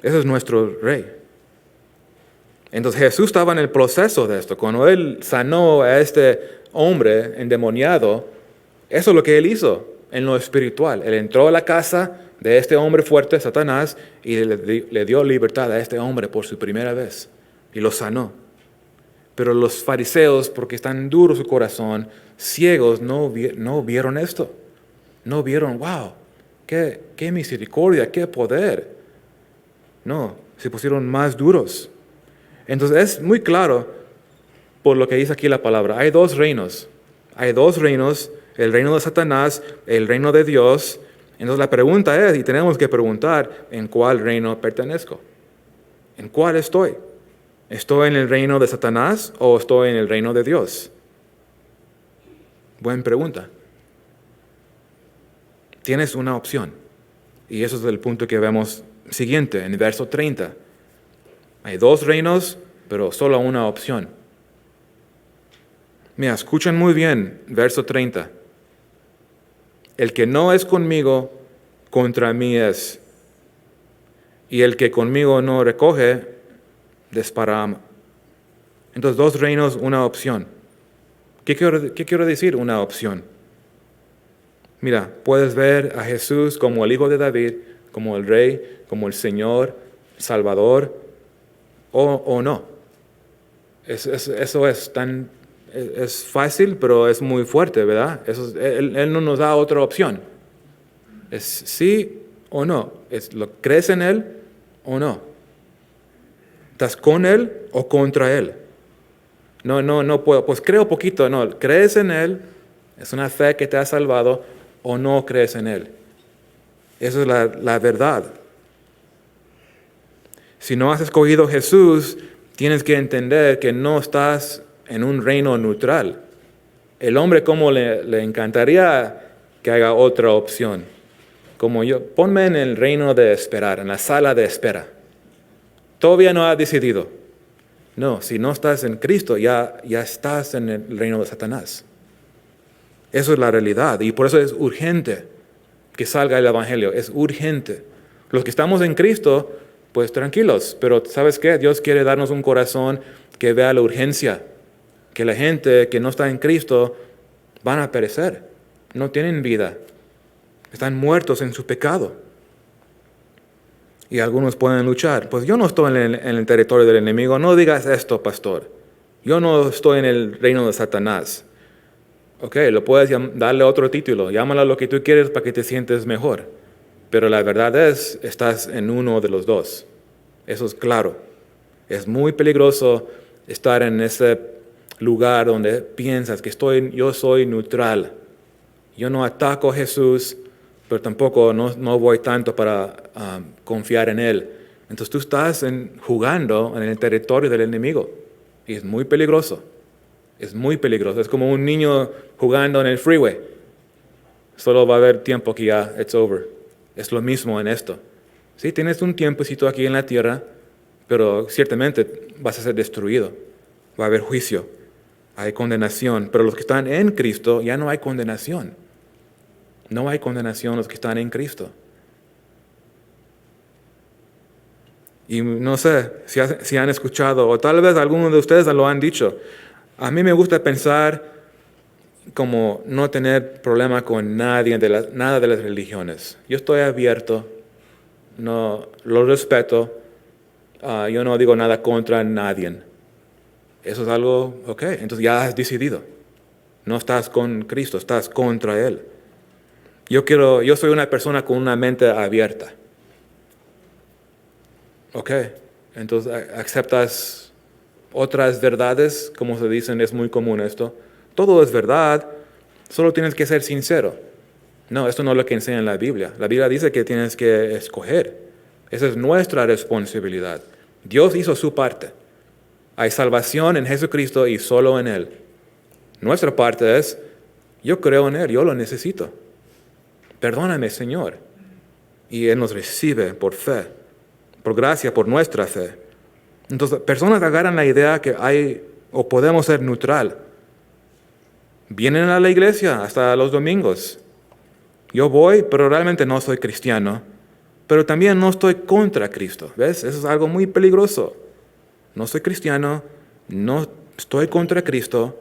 Ese es nuestro Rey. Entonces Jesús estaba en el proceso de esto. Cuando Él sanó a este hombre endemoniado, eso es lo que Él hizo en lo espiritual. Él entró a la casa de este hombre fuerte, Satanás, y le dio libertad a este hombre por su primera vez. Y lo sanó. Pero los fariseos, porque están duros su corazón, ciegos, no vieron esto. No vieron, wow, qué misericordia, qué poder. No, se pusieron más duros. Entonces es muy claro por lo que dice aquí la palabra. Hay dos reinos. Hay dos reinos, el reino de Satanás, el reino de Dios. Entonces la pregunta es, y tenemos que preguntar, ¿en cuál reino pertenezco? ¿En cuál estoy? ¿Estoy en el reino de Satanás o estoy en el reino de Dios? Buena pregunta. Tienes una opción. Y eso es el punto que vemos siguiente, en el verso 30. Hay dos reinos, pero solo una opción. Mira, escuchen muy bien, verso 30. El que no es conmigo, contra mí es. Y el que conmigo no recoge, desparama. Entonces, dos reinos, una opción. ¿Qué quiero decir una opción? Mira, puedes ver a Jesús como el Hijo de David, como el Rey, como el Señor, Salvador, o no. Eso es fácil, pero es muy fuerte, ¿verdad? Él no nos da otra opción. Es sí o no. ¿Crees en Él o no? ¿Estás con Él o contra Él? No puedo. Pues creo poquito. No, ¿crees en Él? ¿Es una fe que te ha salvado o no crees en Él? Esa es la verdad. Si no has escogido Jesús, tienes que entender que no estás en un reino neutral. El hombre, como le encantaría que haga otra opción. Como yo, ponme en el reino de esperar, en la sala de espera. Todavía no has decidido. No, si no estás en Cristo, ya estás en el reino de Satanás. Eso es la realidad y por eso es urgente que salga el Evangelio. Es urgente. Los que estamos en Cristo, pues tranquilos, pero ¿sabes qué? Dios quiere darnos un corazón que vea la urgencia, que la gente que no está en Cristo van a perecer, no tienen vida, están muertos en su pecado. Y algunos pueden luchar. Pues yo no estoy en el territorio del enemigo, no digas esto, pastor. Yo no estoy en el reino de Satanás. Ok, lo puedes darle otro título, llámalo lo que tú quieres para que te sientes mejor. Pero la verdad es, estás en uno de los dos. Eso es claro. Es muy peligroso estar en ese lugar donde piensas que yo soy neutral. Yo no ataco a Jesús, pero tampoco no voy tanto para confiar en Él. Entonces tú estás jugando en el territorio del enemigo. Y es muy peligroso. Es muy peligroso. Es como un niño jugando en el freeway. Solo va a haber tiempo que ya it's over. Es lo mismo en esto. Sí, tienes un tiempecito aquí en la tierra, pero ciertamente vas a ser destruido. Va a haber juicio. Hay condenación. Pero los que están en Cristo, ya no hay condenación. No hay condenación los que están en Cristo. Y no sé si han escuchado, o tal vez algunos de ustedes lo han dicho. A mí me gusta pensar como no tener problema con nadie, nada de las religiones. Yo estoy abierto, no lo respeto, yo no digo nada contra nadie. Eso es algo, ok, entonces ya has decidido. No estás con Cristo, estás contra Él. Yo soy una persona con una mente abierta. Ok, entonces aceptas otras verdades, como se dicen, es muy común esto. Todo es verdad, solo tienes que ser sincero. No, esto no es lo que enseña la Biblia. La Biblia dice que tienes que escoger. Esa es nuestra responsabilidad. Dios hizo su parte. Hay salvación en Jesucristo y solo en Él. Nuestra parte es, yo creo en Él, yo lo necesito. Perdóname, Señor. Y Él nos recibe por fe, por gracia, por nuestra fe. Entonces, personas agarran la idea que hay o podemos ser neutral. Vienen a la iglesia hasta los domingos. Yo voy, pero realmente no soy cristiano. Pero también no estoy contra Cristo. ¿Ves? Eso es algo muy peligroso. No soy cristiano, no estoy contra Cristo.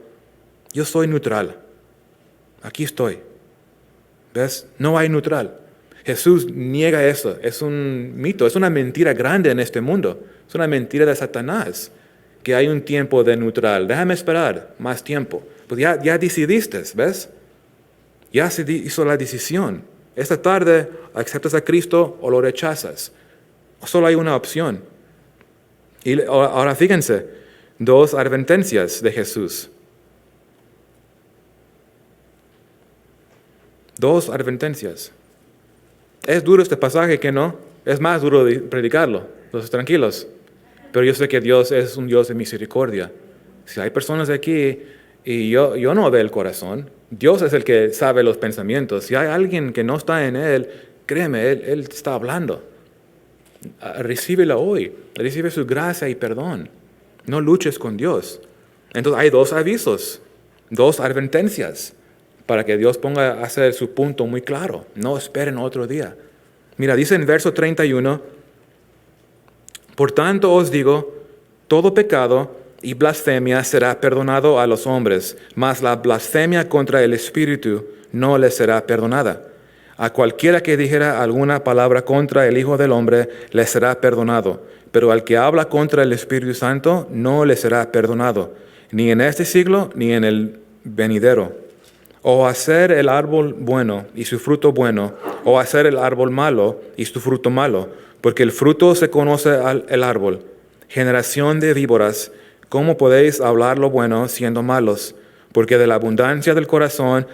Yo soy neutral. Aquí estoy. ¿Ves? No hay neutral. Jesús niega eso. Es un mito, es una mentira grande en este mundo. Es una mentira de Satanás, que hay un tiempo de neutral. Déjame esperar más tiempo. Pues ya decidiste, ¿ves? Ya se hizo la decisión. Esta tarde, ¿aceptas a Cristo o lo rechazas? Solo hay una opción. Y ahora fíjense, 2 advertencias de Jesús. 2 advertencias. Es duro este pasaje, ¿que no? Es más duro de predicarlo. Entonces, tranquilos. Pero yo sé que Dios es un Dios de misericordia. Si hay personas aquí y yo no veo el corazón, Dios es el que sabe los pensamientos. Si hay alguien que no está en Él, créeme, Él está hablando. Recíbelo hoy. Recibe su gracia y perdón. No luches con Dios. Entonces hay 2 avisos, 2 advertencias para que Dios ponga a hacer su punto muy claro. No esperen otro día. Mira, dice en verso 31, por tanto os digo, todo pecado y blasfemia será perdonado a los hombres, mas la blasfemia contra el Espíritu no les será perdonada. A cualquiera que dijera alguna palabra contra el Hijo del Hombre, le será perdonado. Pero al que habla contra el Espíritu Santo, no le será perdonado, ni en este siglo, ni en el venidero. O hacer el árbol bueno y su fruto bueno, o hacer el árbol malo y su fruto malo, porque el fruto se conoce al árbol. Generación de víboras, ¿cómo podéis hablar lo bueno siendo malos? Porque de la abundancia del corazón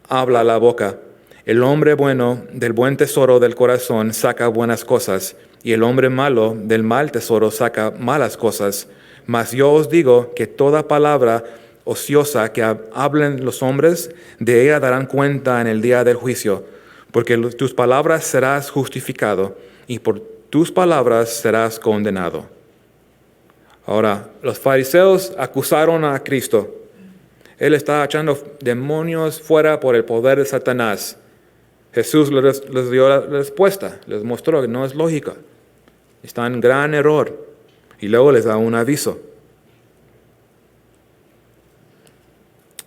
habla la boca. El hombre bueno del buen tesoro del corazón saca buenas cosas, y el hombre malo del mal tesoro saca malas cosas. Mas yo os digo que toda palabra ociosa que hablen los hombres, de ella darán cuenta en el día del juicio, porque tus palabras serás justificado, y por tus palabras serás condenado. Ahora, los fariseos acusaron a Cristo. Él está echando demonios fuera por el poder de Satanás. Jesús les dio la respuesta, les mostró que no es lógica. Está en gran error. Y luego les da un aviso.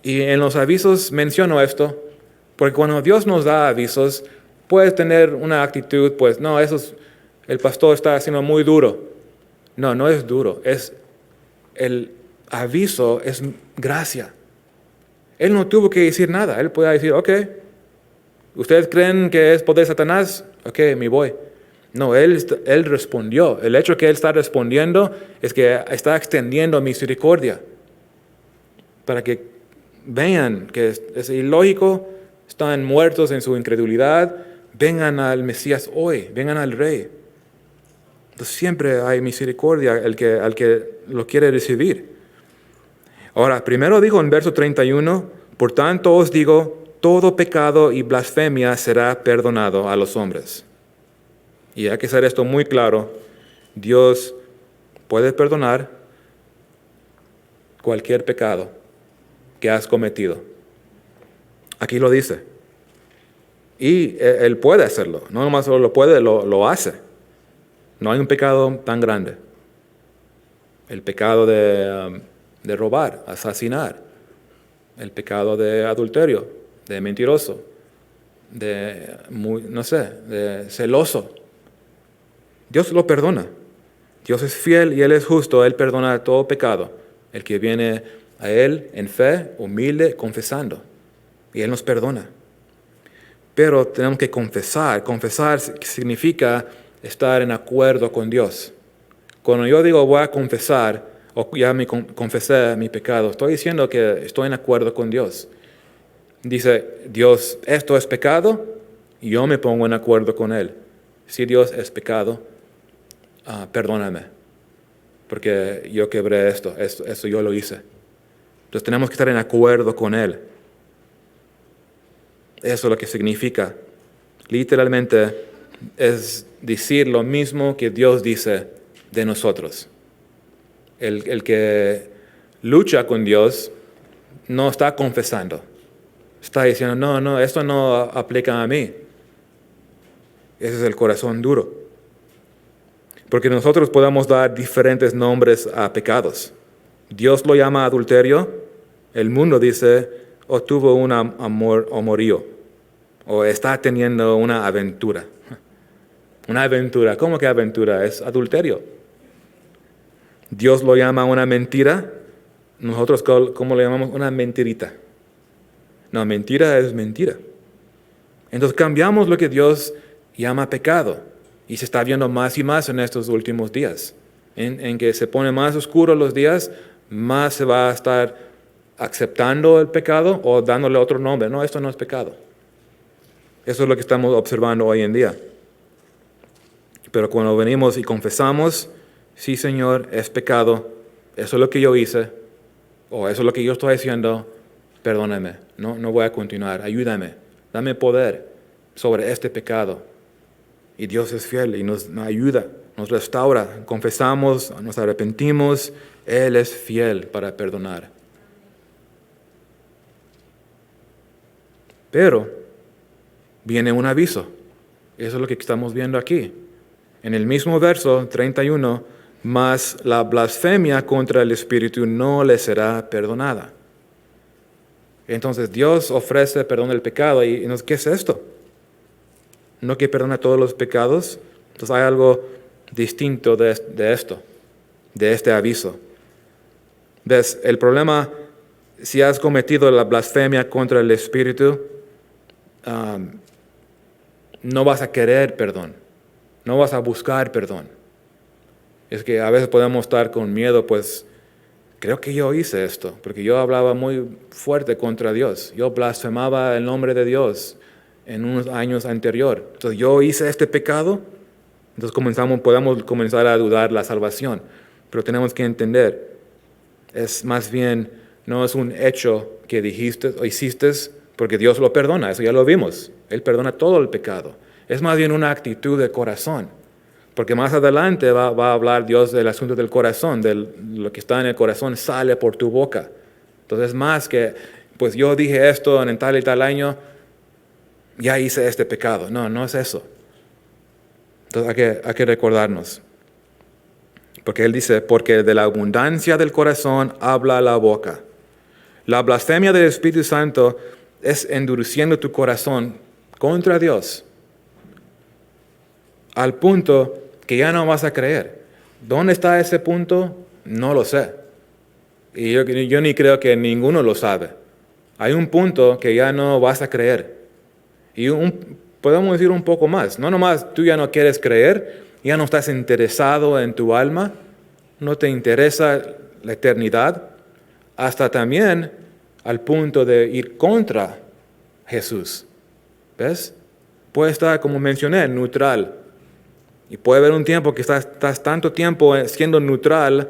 Y en los avisos menciono esto, porque cuando Dios nos da avisos, puedes tener una actitud, pues, no, el pastor está haciendo muy duro. No, no es duro, el aviso es gracia. Él no tuvo que decir nada, él podía decir, ok, ¿ustedes creen que es poder de Satanás? Ok, me voy. No, él respondió. El hecho que él está respondiendo es que está extendiendo misericordia para que vean que es ilógico, están muertos en su incredulidad, vengan al Mesías hoy, vengan al Rey. Entonces siempre hay misericordia al que lo quiere recibir. Ahora, primero dijo en verso 31, por tanto os digo, todo pecado y blasfemia será perdonado a los hombres. Y hay que hacer esto muy claro. Dios puede perdonar cualquier pecado que has cometido. Aquí lo dice. Y Él puede hacerlo. No nomás lo puede, lo hace. No hay un pecado tan grande. El pecado de robar, asesinar. El pecado de adulterio, de mentiroso, de celoso. Dios lo perdona. Dios es fiel y Él es justo. Él perdona todo pecado. El que viene a Él en fe, humilde, confesando. Y Él nos perdona. Pero tenemos que confesar. Confesar significa estar en acuerdo con Dios. Cuando yo digo voy a confesar, o ya confesé mi pecado, estoy diciendo que estoy en acuerdo con Dios. Dice Dios, esto es pecado, yo me pongo en acuerdo con Él. Si Dios es pecado, perdóname, porque yo quebré esto yo lo hice. Entonces tenemos que estar en acuerdo con Él. Eso es lo que significa. Literalmente es decir lo mismo que Dios dice de nosotros. El que lucha con Dios no está confesando. Está diciendo, no, esto no aplica a mí. Ese es el corazón duro. Porque nosotros podemos dar diferentes nombres a pecados. Dios lo llama adulterio. El mundo dice, tuvo un amorío. O está teniendo una aventura. Una aventura. ¿Cómo que aventura? Es adulterio. Dios lo llama una mentira. Nosotros, ¿cómo lo llamamos? Una mentirita. No, mentira es mentira. Entonces cambiamos lo que Dios llama pecado. Y se está viendo más y más en estos últimos días. En que se pone más oscuro los días, más se va a estar aceptando el pecado o dándole otro nombre. No, esto no es pecado. Eso es lo que estamos observando hoy en día. Pero cuando venimos y confesamos, sí, Señor, es pecado, eso es lo que yo hice, o eso es lo que yo estoy haciendo, perdóname, no voy a continuar, ayúdame, dame poder sobre este pecado. Y Dios es fiel y nos ayuda, nos restaura, confesamos, nos arrepentimos, Él es fiel para perdonar. Pero viene un aviso, eso es lo que estamos viendo aquí. En el mismo verso 31, mas la blasfemia contra el Espíritu no le será perdonada. Entonces Dios ofrece perdón del pecado. ¿Y qué es esto? ¿No que perdona todos los pecados? Entonces hay algo distinto de esto, de este aviso. ¿Ves? El problema, si has cometido la blasfemia contra el Espíritu, no vas a querer perdón. No vas a buscar perdón. Es que a veces podemos estar con miedo, pues creo que yo hice esto, porque yo hablaba muy fuerte contra Dios. Yo blasfemaba el nombre de Dios en unos años anteriores. Entonces yo hice este pecado, entonces podemos comenzar a dudar la salvación. Pero tenemos que entender, es más bien, no es un hecho que dijiste o hiciste, porque Dios lo perdona, eso ya lo vimos. Él perdona todo el pecado. Es más bien una actitud de corazón, porque más adelante va a hablar Dios del asunto del corazón, de lo que está en el corazón sale por tu boca. Entonces más que, pues yo dije esto en tal y tal año, ya hice este pecado. No es eso. Entonces hay que recordarnos, porque Él dice, porque de la abundancia del corazón habla la boca. La blasfemia del Espíritu Santo es endureciendo tu corazón contra Dios, al punto que ya no vas a creer. ¿Dónde está ese punto? No lo sé. Y yo ni creo que ninguno lo sabe. Hay un punto que ya no vas a creer. Y podemos decir un poco más. No nomás tú ya no quieres creer, ya no estás interesado en tu alma, no te interesa la eternidad, hasta también al punto de ir contra Jesús. ¿Ves? Puede estar, como mencioné, neutral. Y puede haber un tiempo que estás tanto tiempo siendo neutral,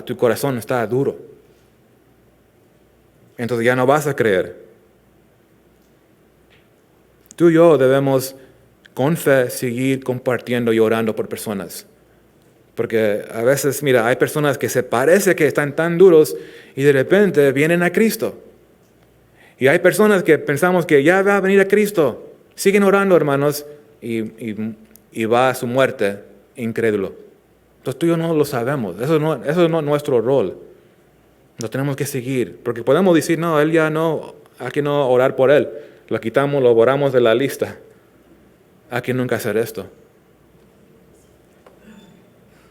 tu corazón está duro. Entonces ya no vas a creer. Tú y yo debemos con fe seguir compartiendo y orando por personas. Porque a veces, mira, hay personas que se parece que están tan duros y de repente vienen a Cristo. Y hay personas que pensamos que ya va a venir a Cristo. Siguen orando, hermanos, y va a su muerte incrédulo. Entonces tú y yo no lo sabemos. Eso no es nuestro rol. Nos tenemos que seguir. Porque podemos decir, no, él ya no, hay que no orar por él. Lo quitamos, lo borramos de la lista. Hay que nunca hacer esto.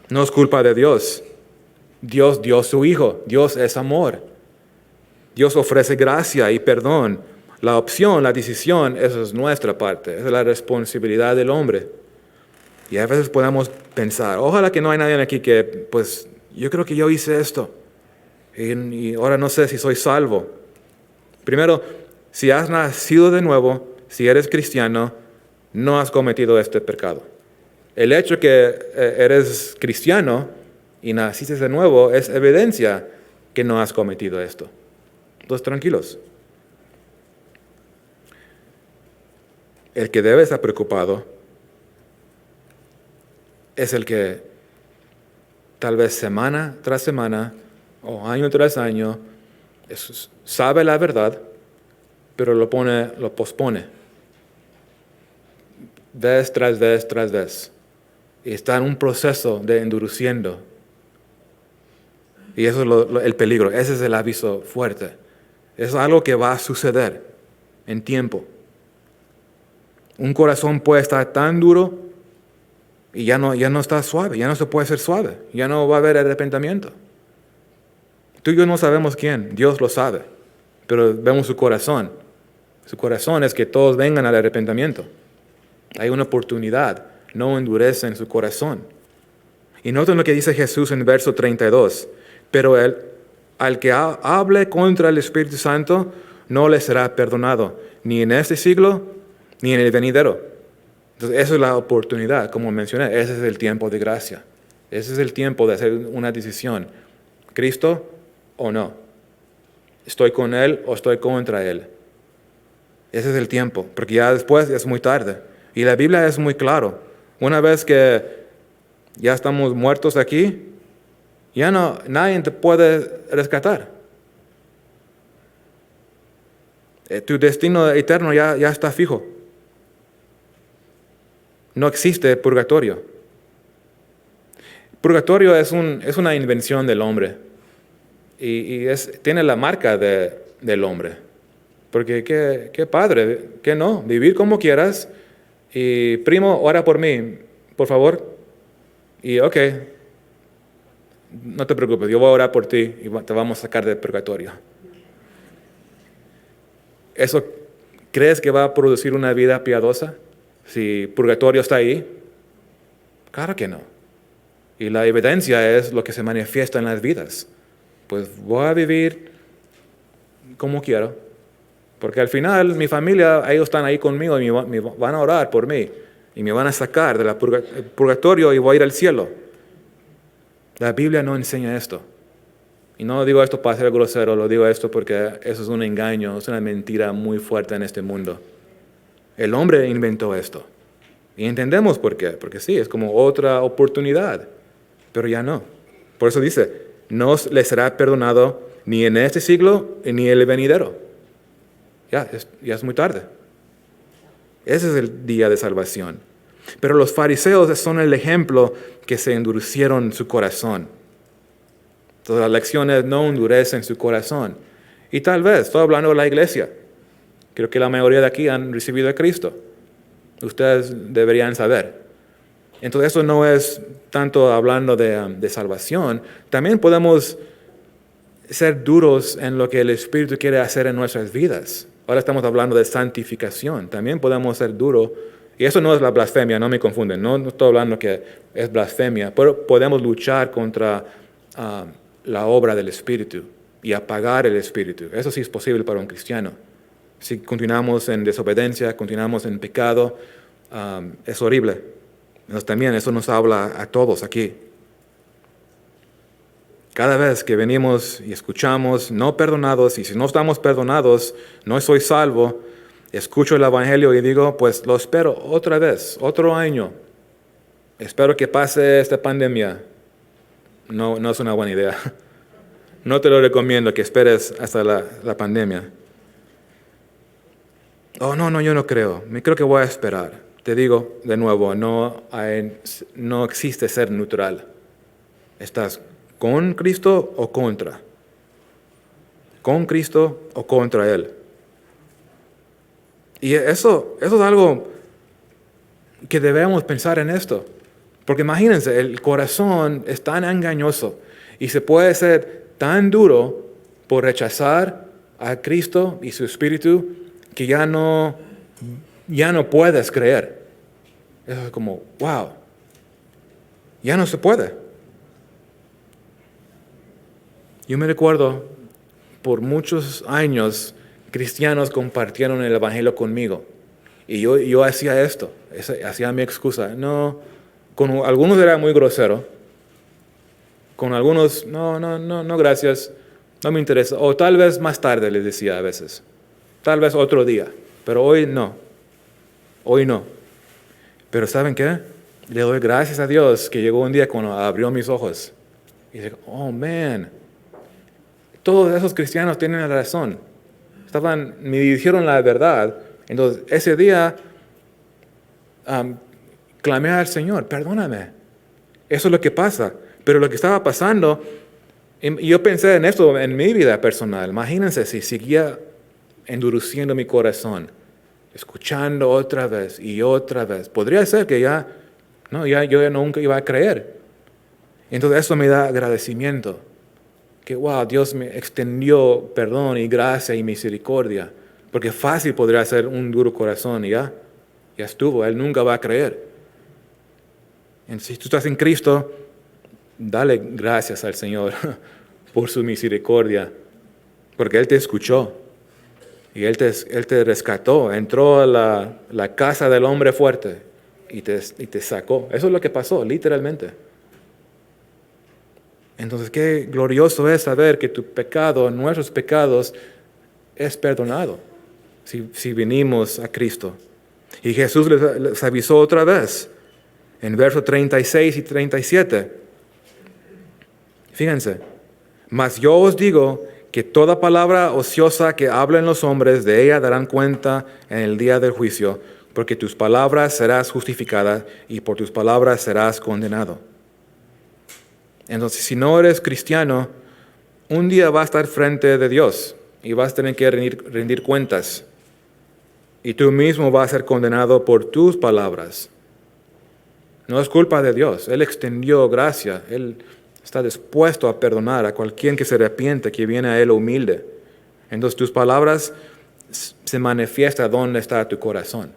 No es culpa de Dios. Dios dio a su Hijo. Dios es amor. Dios ofrece gracia y perdón. La opción, la decisión, eso es nuestra parte. Esa es la responsabilidad del hombre. Y a veces podemos pensar, ojalá que no hay nadie aquí que, pues, yo creo que yo hice esto. Y ahora no sé si soy salvo. Primero, si has nacido de nuevo, si eres cristiano, no has cometido este pecado. El hecho que eres cristiano y naciste de nuevo es evidencia que no has cometido esto. Entonces, tranquilos. El que debe estar preocupado es el que tal vez semana tras semana o año tras año sabe la verdad, pero lo pospone. Vez tras vez tras vez. Y está en un proceso de endureciendo. Y eso es el peligro, ese es el aviso fuerte. Es algo que va a suceder en tiempo. Un corazón puede estar tan duro y ya no está suave, ya no se puede ser suave, ya no va a haber arrepentimiento. Tú y yo no sabemos quién, Dios lo sabe, pero vemos su corazón. Su corazón es que todos vengan al arrepentimiento. Hay una oportunidad, no endurecen su corazón. Y noten lo que dice Jesús en verso 32. Pero al que hable contra el Espíritu Santo, no le será perdonado, ni en este siglo, ni en el venidero. Entonces, esa es la oportunidad, como mencioné, ese es el tiempo de gracia. Ese es el tiempo de hacer una decisión. ¿Cristo o no? ¿Estoy con Él o estoy contra Él? Ese es el tiempo, porque ya después es muy tarde. Y la Biblia es muy claro. Una vez que ya estamos muertos aquí, ya nadie te puede rescatar. Tu destino eterno ya está fijo. No existe purgatorio. Purgatorio es una invención del hombre y tiene la marca del hombre. Porque qué padre, que no, vivir como quieras y primo, ora por mí, por favor. Y ok, no te preocupes, yo voy a orar por ti y te vamos a sacar del purgatorio. ¿Eso crees que va a producir una vida piadosa? Si purgatorio está ahí, claro que no. Y la evidencia es lo que se manifiesta en las vidas. Pues voy a vivir como quiero, porque al final mi familia, ellos están ahí conmigo y me van a orar por mí y me van a sacar del purgatorio y voy a ir al cielo. La Biblia no enseña esto. Y no digo esto para ser grosero, lo digo esto porque eso es un engaño, es una mentira muy fuerte en este mundo. El hombre inventó esto. Y entendemos por qué. Porque sí, es como otra oportunidad. Pero ya no. Por eso dice, no le será perdonado ni en este siglo ni en el venidero. Ya es muy tarde. Ese es el día de salvación. Pero los fariseos son el ejemplo que se endurecieron su corazón. Entonces la lección es no endurecen su corazón. Y tal vez, estoy hablando de la iglesia. Creo que la mayoría de aquí han recibido a Cristo. Ustedes deberían saber. Entonces eso no es tanto hablando de salvación. También podemos ser duros en lo que el Espíritu quiere hacer en nuestras vidas. Ahora estamos hablando de santificación. También podemos ser duros. Y eso no es la blasfemia, no me confunden. No estoy hablando que es blasfemia. Pero podemos luchar contra la obra del Espíritu y apagar el Espíritu. Eso sí es posible para un cristiano. Si continuamos en desobediencia, continuamos en pecado, es horrible. Entonces, también eso nos habla a todos aquí. Cada vez que venimos y escuchamos no perdonados, y si no estamos perdonados, no soy salvo, escucho el Evangelio y digo, pues lo espero otra vez, otro año. Espero que pase esta pandemia. No es una buena idea. No te lo recomiendo que esperes hasta la pandemia. Oh, no, yo no creo. Me creo que voy a esperar. Te digo de nuevo, no existe ser neutral. ¿Estás con Cristo o contra? ¿Con Cristo o contra Él? Y eso es algo que debemos pensar en esto. Porque imagínense, el corazón es tan engañoso y se puede ser tan duro por rechazar a Cristo y su Espíritu que ya no puedes creer. Eso es como, wow, ya no se puede. Yo me recuerdo, por muchos años, cristianos compartieron el Evangelio conmigo. Y yo hacía esto, hacía mi excusa. No, con algunos era muy grosero. Con algunos, no, gracias, no me interesa. O tal vez más tarde les decía a veces. Tal vez otro día, pero hoy no. Hoy no. Pero ¿saben qué? Le doy gracias a Dios que llegó un día cuando abrió mis ojos. Y dije, oh, man, todos esos cristianos tienen la razón. Me dijeron la verdad. Entonces, ese día, clamé al Señor, perdóname. Eso es lo que pasa. Pero lo que estaba pasando, y yo pensé en esto en mi vida personal. Imagínense si seguía endureciendo mi corazón, escuchando otra vez y otra vez. Podría ser que yo ya nunca iba a creer. Entonces eso me da agradecimiento. Que wow, Dios me extendió perdón y gracia y misericordia. Porque fácil podría ser un duro corazón y ya estuvo. Él nunca va a creer. Entonces, si tú estás en Cristo, dale gracias al Señor por su misericordia. Porque Él te escuchó. Y Él te rescató. Entró a la casa del hombre fuerte y te sacó. Eso es lo que pasó, literalmente. Entonces, qué glorioso es saber que tu pecado, nuestros pecados, es perdonado si venimos a Cristo. Y Jesús les avisó otra vez en versos 36 y 37. Fíjense, mas yo os digo que toda palabra ociosa que hablen los hombres, de ella darán cuenta en el día del juicio, porque tus palabras serás justificada y por tus palabras serás condenado. Entonces, si no eres cristiano, un día vas a estar frente de Dios y vas a tener que rendir cuentas. Y tú mismo vas a ser condenado por tus palabras. No es culpa de Dios. Él extendió gracia. Él está dispuesto a perdonar a cualquiera que se arrepiente, que viene a Él humilde. Entonces tus palabras se manifiestan dónde está tu corazón.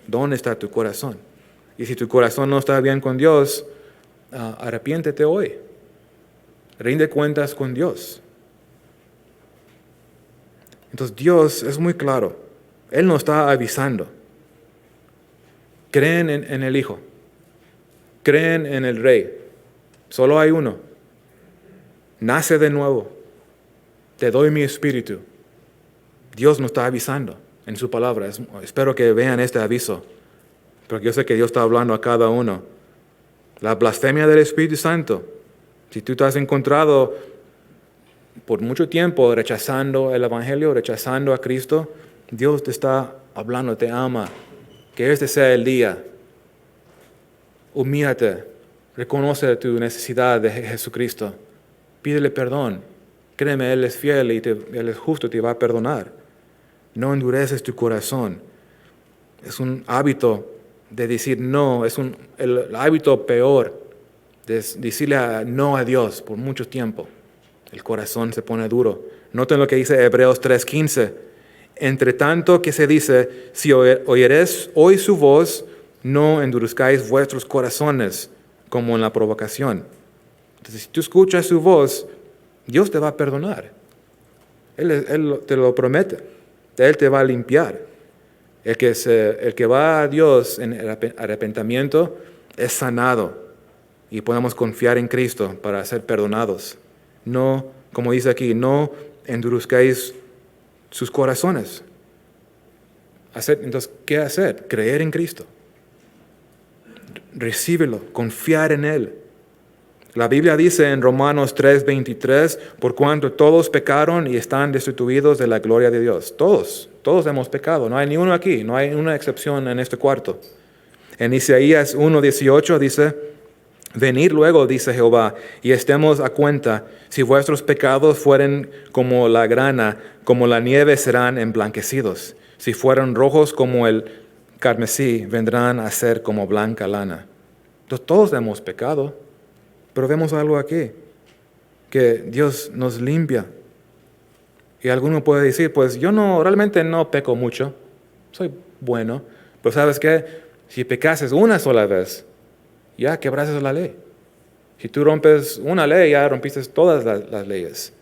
¿Dónde está tu corazón? Y si tu corazón no está bien con Dios, arrepiéntete hoy. Rinde cuentas con Dios. Entonces Dios es muy claro. Él nos está avisando. Creen en el Hijo. Creen en el Rey. Solo hay uno. Nace de nuevo. Te doy mi espíritu. Dios nos está avisando en su palabra. Espero que vean este aviso. Porque yo sé que Dios está hablando a cada uno. La blasfemia del Espíritu Santo. Si tú te has encontrado por mucho tiempo rechazando el Evangelio, rechazando a Cristo, Dios te está hablando, te ama. Que este sea el día. Humíllate. Reconoce tu necesidad de Jesucristo. Pídele perdón. Créeme, Él es fiel y Él es justo, te va a perdonar. No endureces tu corazón. Es un hábito de decir no, es el hábito peor de decirle no a Dios por mucho tiempo. El corazón se pone duro. Noten lo que dice Hebreos 3:15. Entre tanto que se dice, si oyeres hoy su voz, no endurezcáis vuestros corazones como en la provocación. Entonces, si tú escuchas su voz, Dios te va a perdonar. Él te lo promete. Él te va a limpiar. El que va a Dios en arrepentimiento es sanado y podemos confiar en Cristo para ser perdonados. No, como dice aquí, no endurezcáis sus corazones. Entonces, ¿qué hacer? Creer en Cristo. Recíbelo, confiar en Él. La Biblia dice en Romanos 3:23, por cuanto todos pecaron y están destituidos de la gloria de Dios. Todos hemos pecado. No hay ni uno aquí, no hay una excepción en este cuarto. En Isaías 1:18 dice, venid luego, dice Jehová, y estemos a cuenta, si vuestros pecados fueren como la grana, como la nieve serán emblanquecidos. Si fueran rojos como el carmesí, vendrán a ser como blanca lana. Entonces todos hemos pecado. Pero vemos algo aquí, que Dios nos limpia. Y alguno puede decir, pues yo realmente no peco mucho, soy bueno. Pero ¿sabes qué? Si pecases una sola vez, ya quebraste la ley. Si tú rompes una ley, ya rompiste todas las leyes.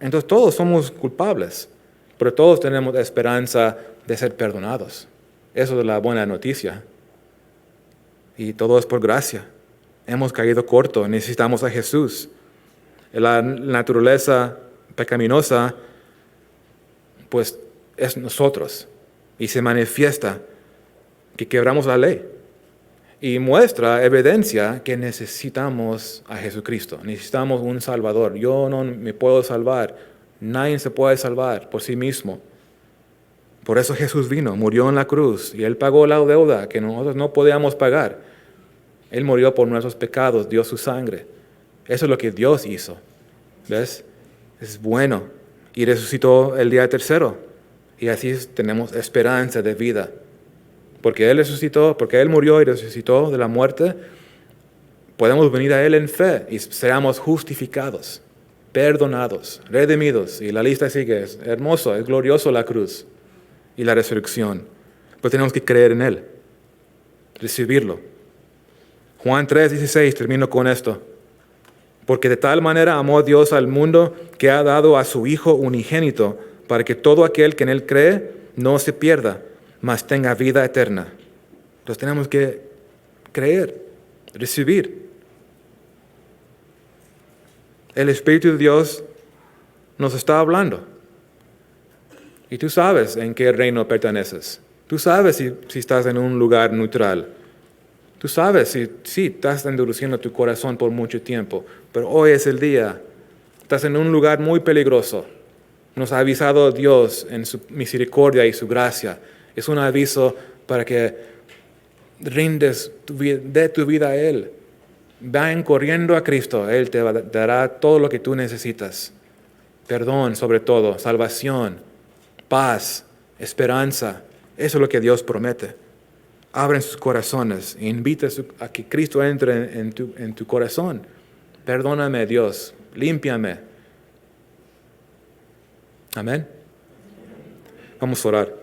Entonces todos somos culpables, pero todos tenemos esperanza de ser perdonados. Eso es la buena noticia. Y todo es por gracia. Hemos caído corto, necesitamos a Jesús. La naturaleza pecaminosa, pues es nosotros. Y se manifiesta que quebramos la ley. Y muestra evidencia que necesitamos a Jesucristo. Necesitamos un Salvador. Yo no me puedo salvar. Nadie se puede salvar por sí mismo. Por eso Jesús vino, murió en la cruz y Él pagó la deuda que nosotros no podíamos pagar. Él murió por nuestros pecados, dio su sangre. Eso es lo que Dios hizo. ¿Ves? Es bueno. Y resucitó el día tercero. Y así tenemos esperanza de vida. Porque Él resucitó, porque Él murió y resucitó de la muerte, podemos venir a Él en fe y seamos justificados, perdonados, redimidos. Y la lista sigue. Es hermoso, es glorioso la cruz y la resurrección. Pero tenemos que creer en Él, recibirlo. Juan 3:16, termino con esto. Porque de tal manera amó Dios al mundo que ha dado a su Hijo unigénito para que todo aquel que en Él cree no se pierda, mas tenga vida eterna. Entonces tenemos que creer, recibir. El Espíritu de Dios nos está hablando. Y tú sabes en qué reino perteneces. Tú sabes si estás en un lugar neutral. Tú sabes si estás endureciendo tu corazón por mucho tiempo. Pero hoy es el día. Estás en un lugar muy peligroso. Nos ha avisado Dios en su misericordia y su gracia. Es un aviso para que rindes de tu vida a Él. Ven corriendo a Cristo. Él te dará todo lo que tú necesitas. Perdón sobre todo, salvación, paz, esperanza. Eso es lo que Dios promete. Abren sus corazones e invita a que Cristo entre en tu corazón. Perdóname, Dios. Límpiame. Amén. Vamos a orar.